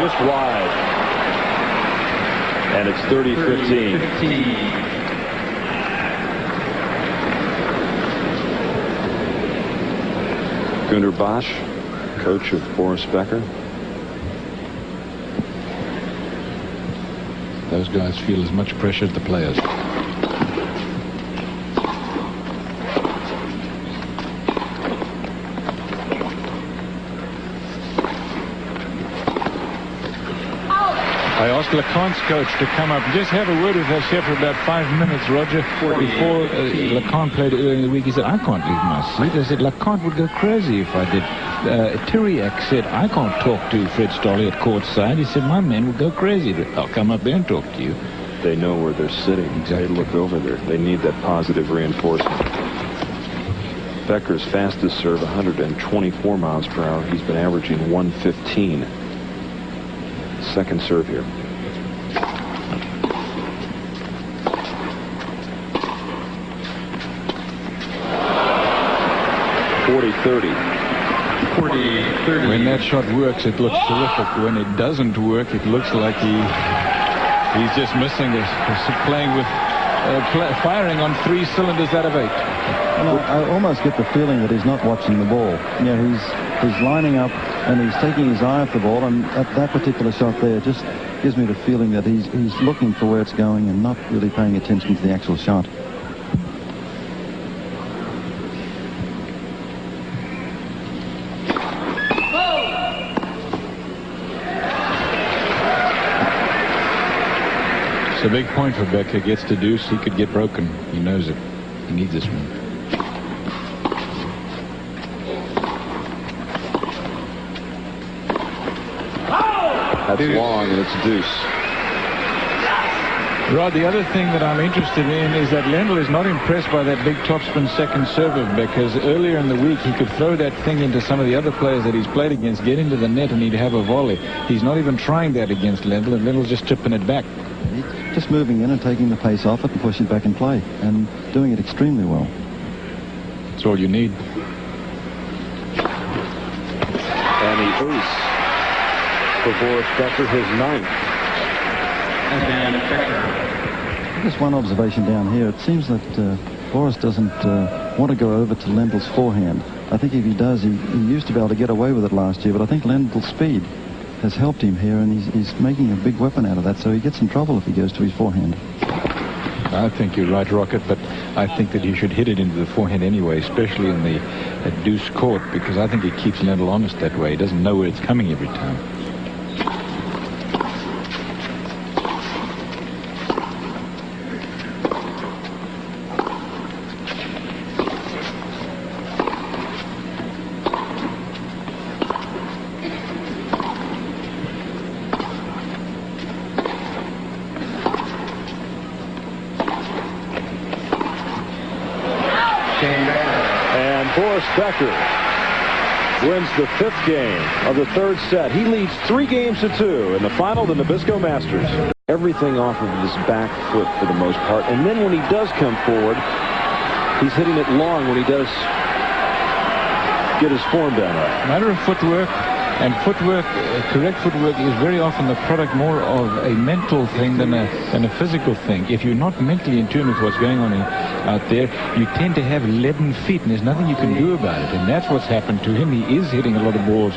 Speaker 1: Just wide. And it's 30-15. Gunnar Bosch, coach of Boris Becker.
Speaker 2: Those guys feel as much pressure as the players. I asked Lacan's coach to come up and just have a word with her chef for about 5 minutes, Roger, before Lacan played earlier in the week. He said, I can't leave my seat. I said, Lacan would go crazy if I did. Tyriak said, I can't talk to Fred Stolle at courtside. He said, my men would go crazy. I'll come up there and talk to you.
Speaker 1: They know where they're sitting. Exactly. They look over there. They need that positive reinforcement. Becker's fastest serve, 124 miles per hour. He's been averaging 115. Second serve here. 40-30.
Speaker 2: When that shot works, it looks terrific. When it doesn't work, it looks like he's just missing it. He's playing with firing on 3 cylinders out of 8.
Speaker 4: And I almost get the feeling that he's not watching the ball. You know, he's lining up and he's taking his eye off the ball, and at that particular shot there just gives me the feeling that he's looking for where it's going and not really paying attention to the actual shot.
Speaker 2: It's a big point for Becker. Gets to deuce, he could get broken. He knows it. He needs this one.
Speaker 1: That's long, and it's deuce.
Speaker 2: Rod, the other thing that I'm interested in is that Lendl is not impressed by that big topspin second serve of Becker's. Earlier in the week, he could throw that thing into some of the other players that he's played against, get into the net, and he'd have a volley. He's not even trying that against Lendl, and Lendl's just tipping it back.
Speaker 4: Just moving in and taking the pace off it and pushing it back in play, and doing it extremely well.
Speaker 2: That's all you need.
Speaker 1: And the ace for Boris Becker, his 9th.
Speaker 3: And Becker.
Speaker 4: Just one observation down here. It seems that Boris doesn't want to go over to Lendl's forehand. I think if he does, he used to be able to get away with it last year, but I think Lendl's speed has helped him here, and he's making a big weapon out of that, so he gets in trouble if he goes to his forehand.
Speaker 2: I think you're right, Rocket, but I think that he should hit it into the forehand anyway, especially in the deuce court, because I think it keeps Lendl honest that way. He doesn't know where it's coming every time.
Speaker 1: And Boris Becker wins the 5th game of the 3rd set. He leads 3-2 in the final of the Nabisco Masters. Everything off of his back foot for the most part. And then when he does come forward, he's hitting it long when he does get his form down right.
Speaker 2: Matter of footwork. And footwork, correct footwork, is very often the product more of a mental thing than a physical thing. If you're not mentally in tune with what's going on out there, you tend to have leaden feet, and there's nothing you can do about it. And that's what's happened to him. He is hitting a lot of balls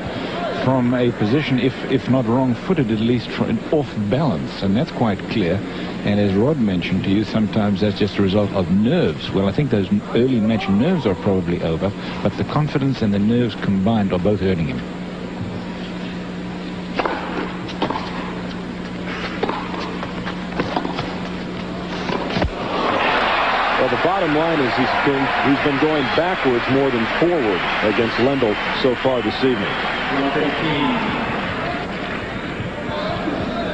Speaker 2: from a position, if not wrong-footed, at least off balance, and that's quite clear. And as Rod mentioned to you, sometimes that's just a result of nerves. Well, I think those early match nerves are probably over, but the confidence and the nerves combined are both hurting him.
Speaker 1: Well, the bottom line is he's been going backwards more than forward against Lendl so far this evening.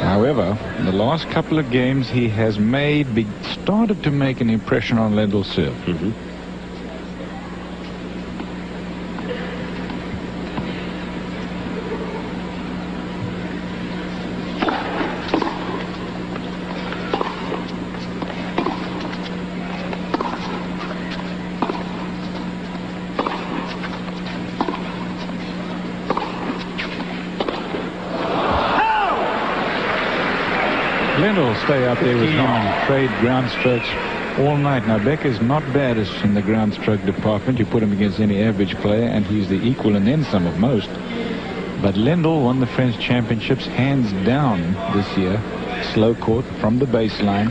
Speaker 2: However, in the last couple of games, he has started to make an impression on Lendl's serve. Lendl will stay up there with him and trade ground strokes all night. Now, Becker's not bad in the ground stroke department. You put him against any average player, and he's the equal and then some of most. But Lendl won the French Championships hands down this year. Slow court from the baseline.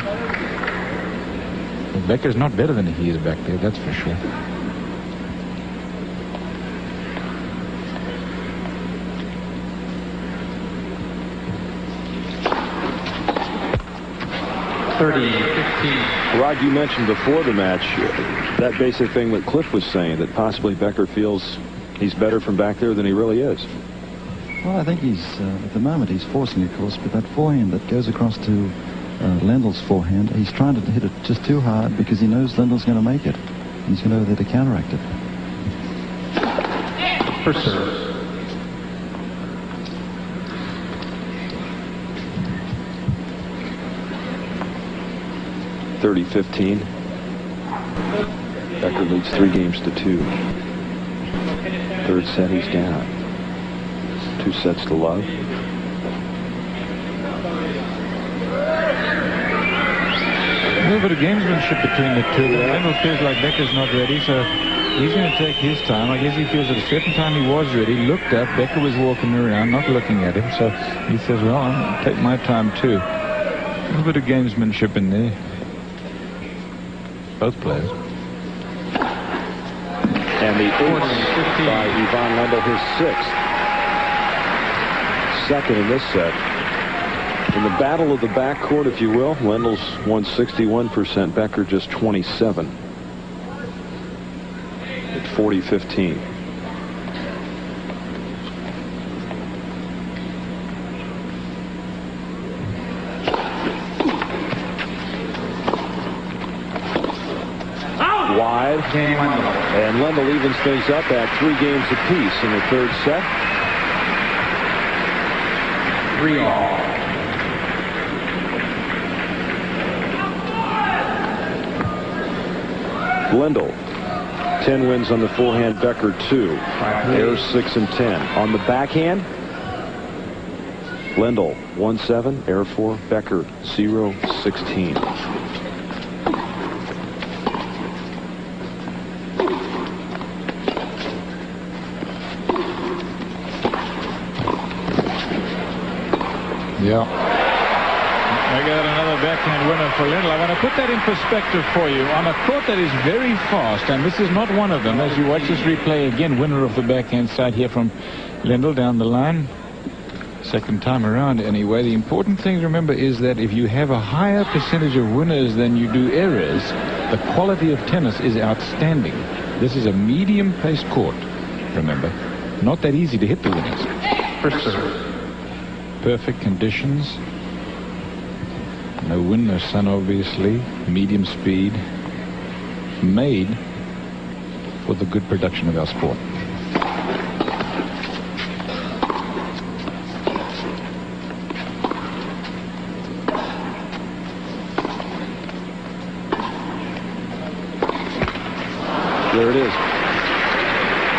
Speaker 2: Well, Becker's not better than he is back there, that's for sure.
Speaker 1: Rod, you mentioned before the match that basic thing that Cliff was saying, that possibly Becker feels he's better from back there than he really is.
Speaker 4: Well, I think he's, at the moment, he's forcing, of course, but that forehand that goes across to Lendl's forehand, he's trying to hit it just too hard because he knows Lendl's going to make it. He's going to go there to counteract it.
Speaker 3: For serve.
Speaker 1: 30-15. Becker leads 3-2. 3rd set, he's down. 2 sets to love.
Speaker 2: A little bit of gamesmanship between the two. Lendl feels like Becker's not ready, so he's going to take his time. I guess he feels at a certain time he was ready. Looked up. Becker was walking around, not looking at him. So he says, well, I'll take my time too. A little bit of gamesmanship in there. Both players.
Speaker 1: And the ace by Ivan Lendl, his 6th. Second in this set. In the battle of the backcourt, if you will, Lendl's won 61%, Becker just 27. At 40-15. Wide. And Lendl evens things up at 3 games apiece in the 3rd set.
Speaker 3: 3-all.
Speaker 1: Lendl, 10 wins on the forehand, Becker 2. Errors 6 and 10. On the backhand, Lendl 1-7, error 4, Becker 0-16.
Speaker 2: Yeah. I got another backhand winner for Lendl. I want to put that in perspective for you. On a court that is very fast, and this is not one of them. As you watch this replay again, winner of the backhand side here from Lendl down the line. Second time around anyway. The important thing to remember is that if you have a higher percentage of winners than you do errors, the quality of tennis is outstanding. This is a medium-paced court, remember. Not that easy to hit the winners.
Speaker 3: First serve.
Speaker 2: Perfect conditions. No wind, no sun, obviously. Medium speed. Made for the good production of our sport.
Speaker 1: There it is.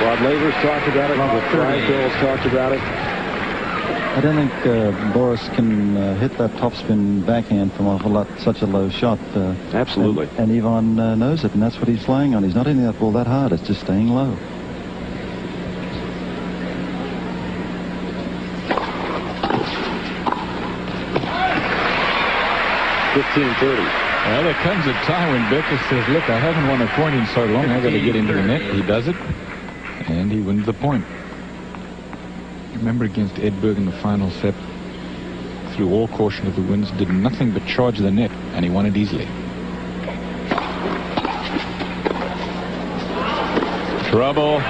Speaker 1: Rod Laver's talked about it. The Drysdale's talked about it.
Speaker 4: I don't think Boris can hit that topspin backhand from off such a low shot.
Speaker 1: Absolutely.
Speaker 4: And Ivan knows it, and that's what he's flying on. He's not hitting that ball that hard. It's just staying low.
Speaker 2: Well, there comes a time when Becker says, look, I haven't won a point in so long. I've got to get into the net. He does it, and he wins the point. Remember against Edberg in the final set, through all caution of the winds, did nothing but charge the net, and he won it easily. Trouble.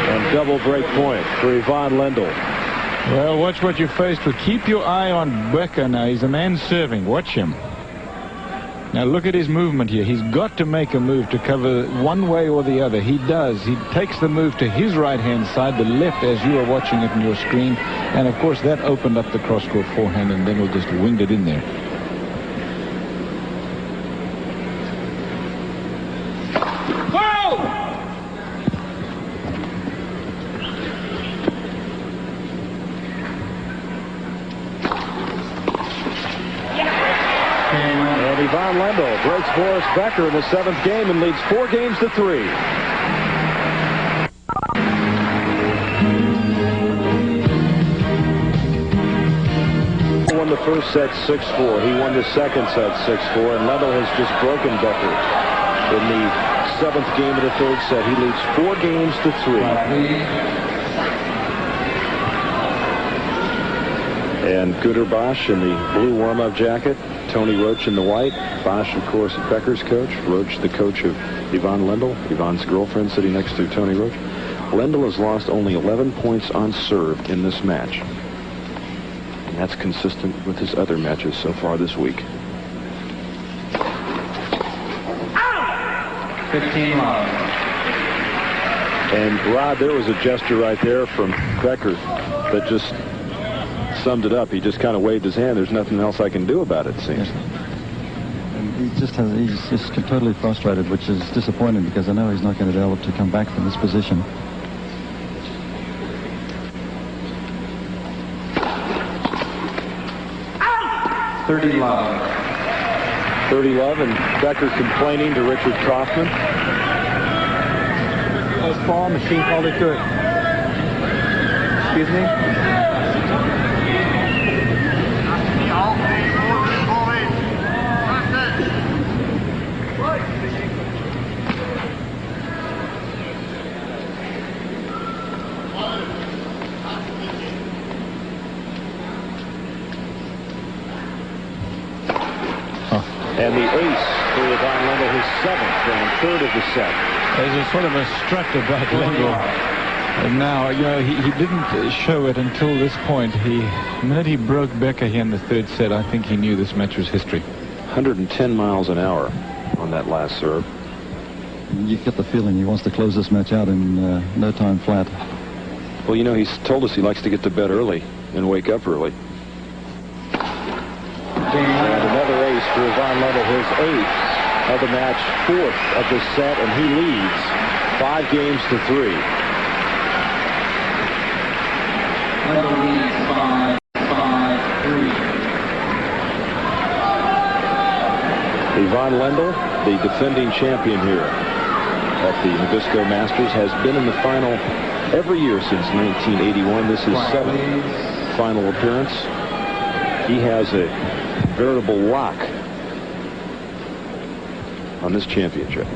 Speaker 1: And double break point for Ivan Lendl.
Speaker 2: Well, watch what you're faced with. Keep your eye on Becker now. He's a man serving. Watch him. Now look at his movement here. He's got to make a move to cover one way or the other. He does. He takes the move to his right-hand side, the left, as you are watching it on your screen. And, of course, that opened up the cross-court forehand, and then we'll just winged it in there.
Speaker 1: Ivan Lendl breaks Boris Becker in the 7th game and leads 4 games to 3. He won the first set 6-4. He won the second set 6-4, and Lendl has just broken Becker in the 7th game of the 3rd set. He leads 4 games to 3. And Günter Bosch in the blue warm-up jacket. Tony Roach in the white. Bosch, of course, Becker's coach. Roach, the coach of Ivan Lendl. Ivan's girlfriend sitting next to Tony Roach. Lendl has lost only 11 points on serve in this match. And that's consistent with his other matches so far this week.
Speaker 3: 15 love.
Speaker 1: And Rod, there was a gesture right there from Becker that just summed it up. He just kind of waved his hand. There's nothing else I can do about it, it seems.
Speaker 4: He's just totally frustrated, which is disappointing because I know he's not going to be able to come back from this position.
Speaker 3: Out! 30 love.
Speaker 1: 30 love, and Becker complaining to Richard Kaufman.
Speaker 3: Close ball, machine called it good. Excuse me?
Speaker 1: And the ace for Ivan Lendl, his 7th and 3rd of the set.
Speaker 2: There's a sort of a strut about Lendl. And now, you know, he didn't show it until this point. The minute he broke Becker here in the 3rd set, I think he knew this match was history.
Speaker 1: 110 miles an hour on that last serve.
Speaker 4: You get the feeling he wants to close this match out in no time flat.
Speaker 1: Well, you know, he's told us he likes to get to bed early and wake up early. And another ace for Ivan Lendl, his 8th of the match, 4th of the set, and he leads 5 games to 3.
Speaker 3: Lendl leads 5-3.
Speaker 1: Ivan Lendl, the defending champion here at the Nabisco Masters, has been in the final every year since 1981. This is his 7th final appearance. He has a veritable lock on this championship.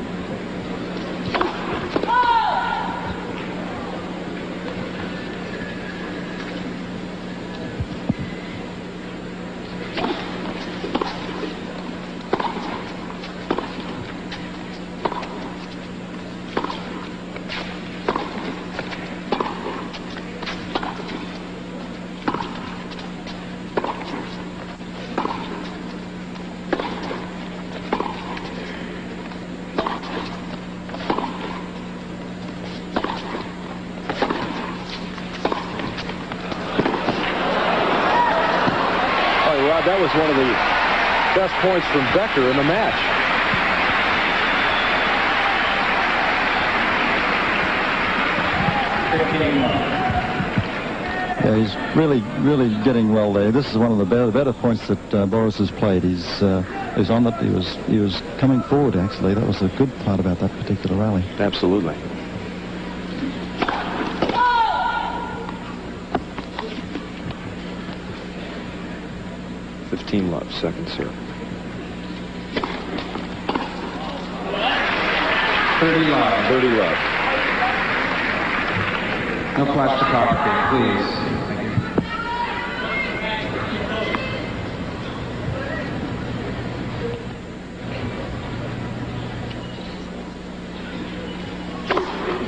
Speaker 1: That was one of the best points from Becker in the match.
Speaker 4: Yeah, he's really getting well there. This is one of the better points that Boris has played. He's on it. He was coming forward, actually. That was a good part about that particular rally.
Speaker 1: Absolutely. Love, second serve.
Speaker 3: 30 love.
Speaker 1: 30 love.
Speaker 3: No flash photography, please. Thank you.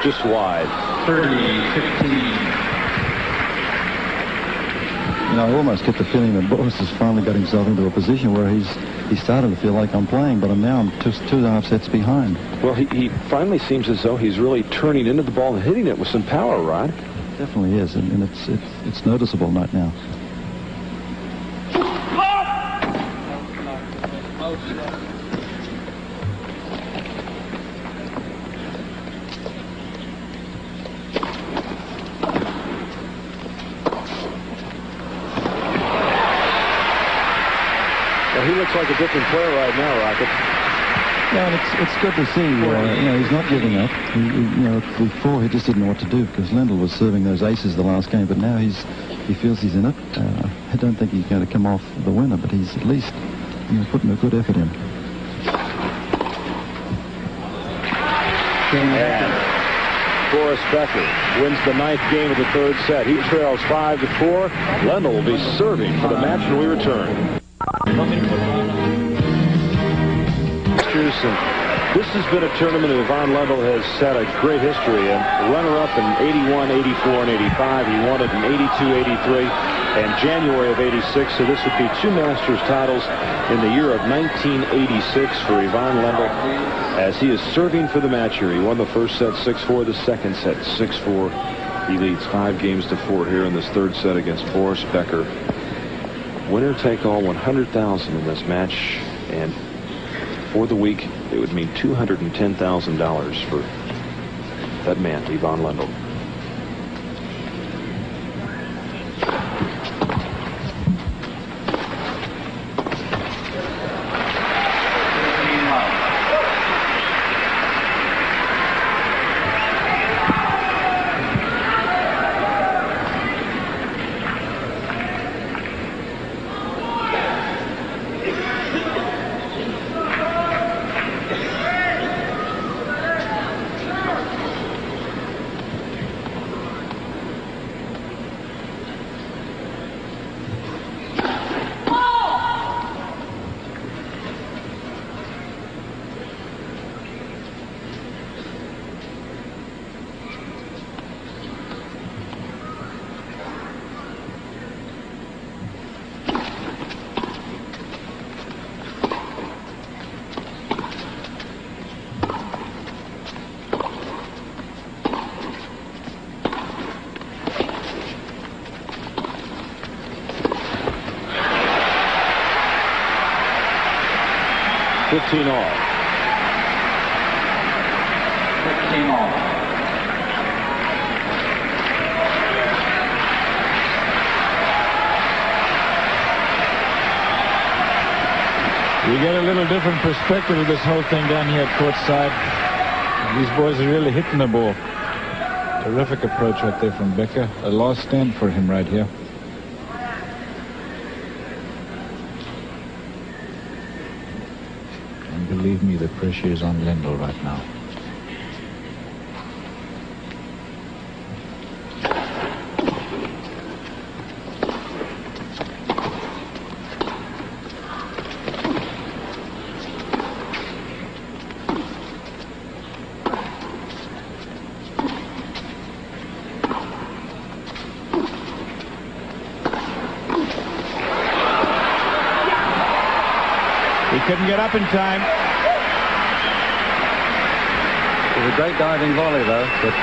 Speaker 1: Just wide.
Speaker 3: 30-15.
Speaker 4: You know, I almost get the feeling that Boris has finally got himself into a position where he's starting to feel like I'm playing, but I'm just 2.5 sets behind.
Speaker 1: Well, he finally seems as though he's really turning into the ball and hitting it with some power, Rod.
Speaker 4: Definitely is, and it's noticeable right now.
Speaker 1: He looks like a different player right now, Rocket.
Speaker 4: Yeah, and it's good to see. You know, he's not giving up. You know, before he just didn't know what to do because Lendl was serving those aces the last game, but now he feels he's in it. I don't think he's going to come off the winner, but he's at least putting a good effort in.
Speaker 1: And Boris Becker wins the 9th game of the 3rd set. He trails 5-4. Lendl will be serving for the match when we return. And this has been a tournament that Ivan Lendl has had a great history in. Runner-up in 81, 84, and 85. He won it in 82, 83, and January of 86. So this would be 2 Masters titles in the year of 1986 for Ivan Lendl as he is serving for the match here. He won the first set 6-4, the second set 6-4. He leads 5-4 here in this 3rd set against Boris Becker. Winner take all, $100,000 in this match, and for the week it would mean $210,000 for that man, Ivan Lendl. $15 all.
Speaker 3: 15 all.
Speaker 2: You get a little different perspective of this whole thing down here at courtside. These boys are really hitting the ball. Terrific approach right there from Becker. A last stand for him right here. And believe me, the pressure is on Lendl right now. couldn't get up in time.
Speaker 4: It was a great diving volley, though, but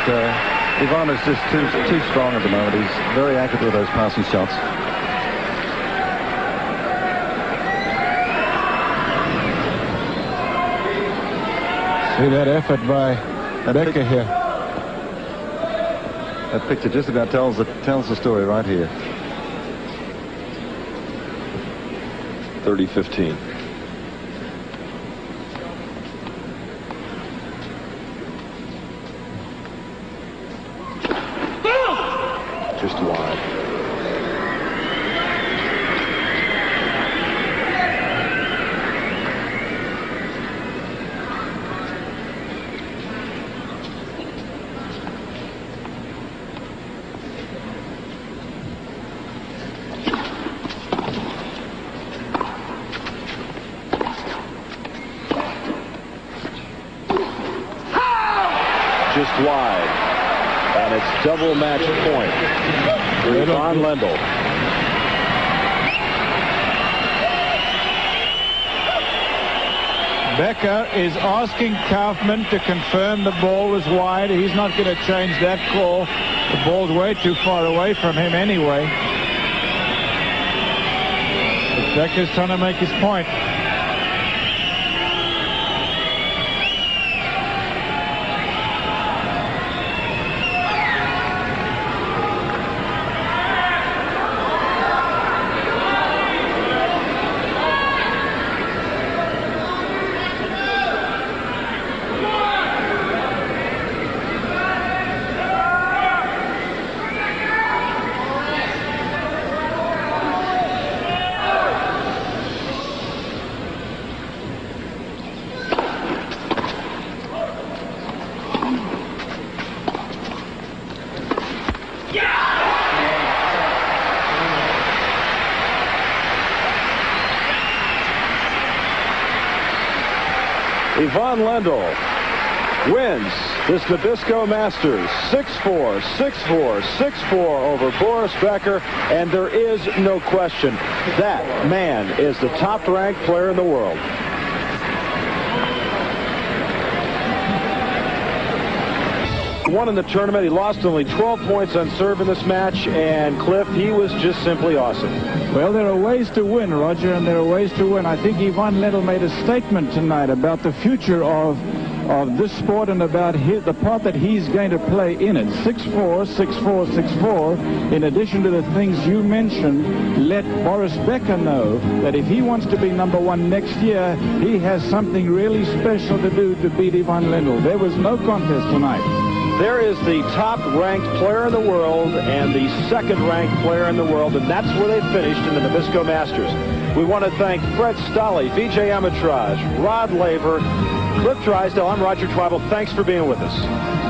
Speaker 4: Ivan is just too strong at the moment. He's very accurate with those passing shots.
Speaker 2: See that effort by Becker here.
Speaker 4: That picture just about tells the story right here.
Speaker 1: 30-15. Just wide. Just wide. And it's double match point for Ivan Lendl.
Speaker 2: Becker is asking Kaufman to confirm the ball was wide. He's not going to change that call. The ball's way too far away from him anyway. But Becker's trying to make his point.
Speaker 1: Ivan Lendl wins this Nabisco Masters 6-4, 6-4, 6-4 over Boris Becker, and there is no question that man is the top-ranked player in the world. Won in the tournament. He lost only 12 points on serve in this match, and Cliff, he was just simply awesome.
Speaker 2: Well, there are ways to win, Roger, and there are ways to win. I think Ivan Lendl made a statement tonight about the future of this sport and about the part that he's going to play in it. 6-4, 6-4, 6-4. In addition to the things you mentioned, let Boris Becker know that if he wants to be #1 next year, he has something really special to do to beat Ivan Lendl. There was no contest tonight.
Speaker 1: There is the top-ranked player in the world and the second-ranked player in the world, and that's where they finished in the Nabisco Masters. We want to thank Fred Stolle, Vijay Amitraj, Rod Laver, Cliff Drysdale. I'm Roger Twibble. Thanks for being with us.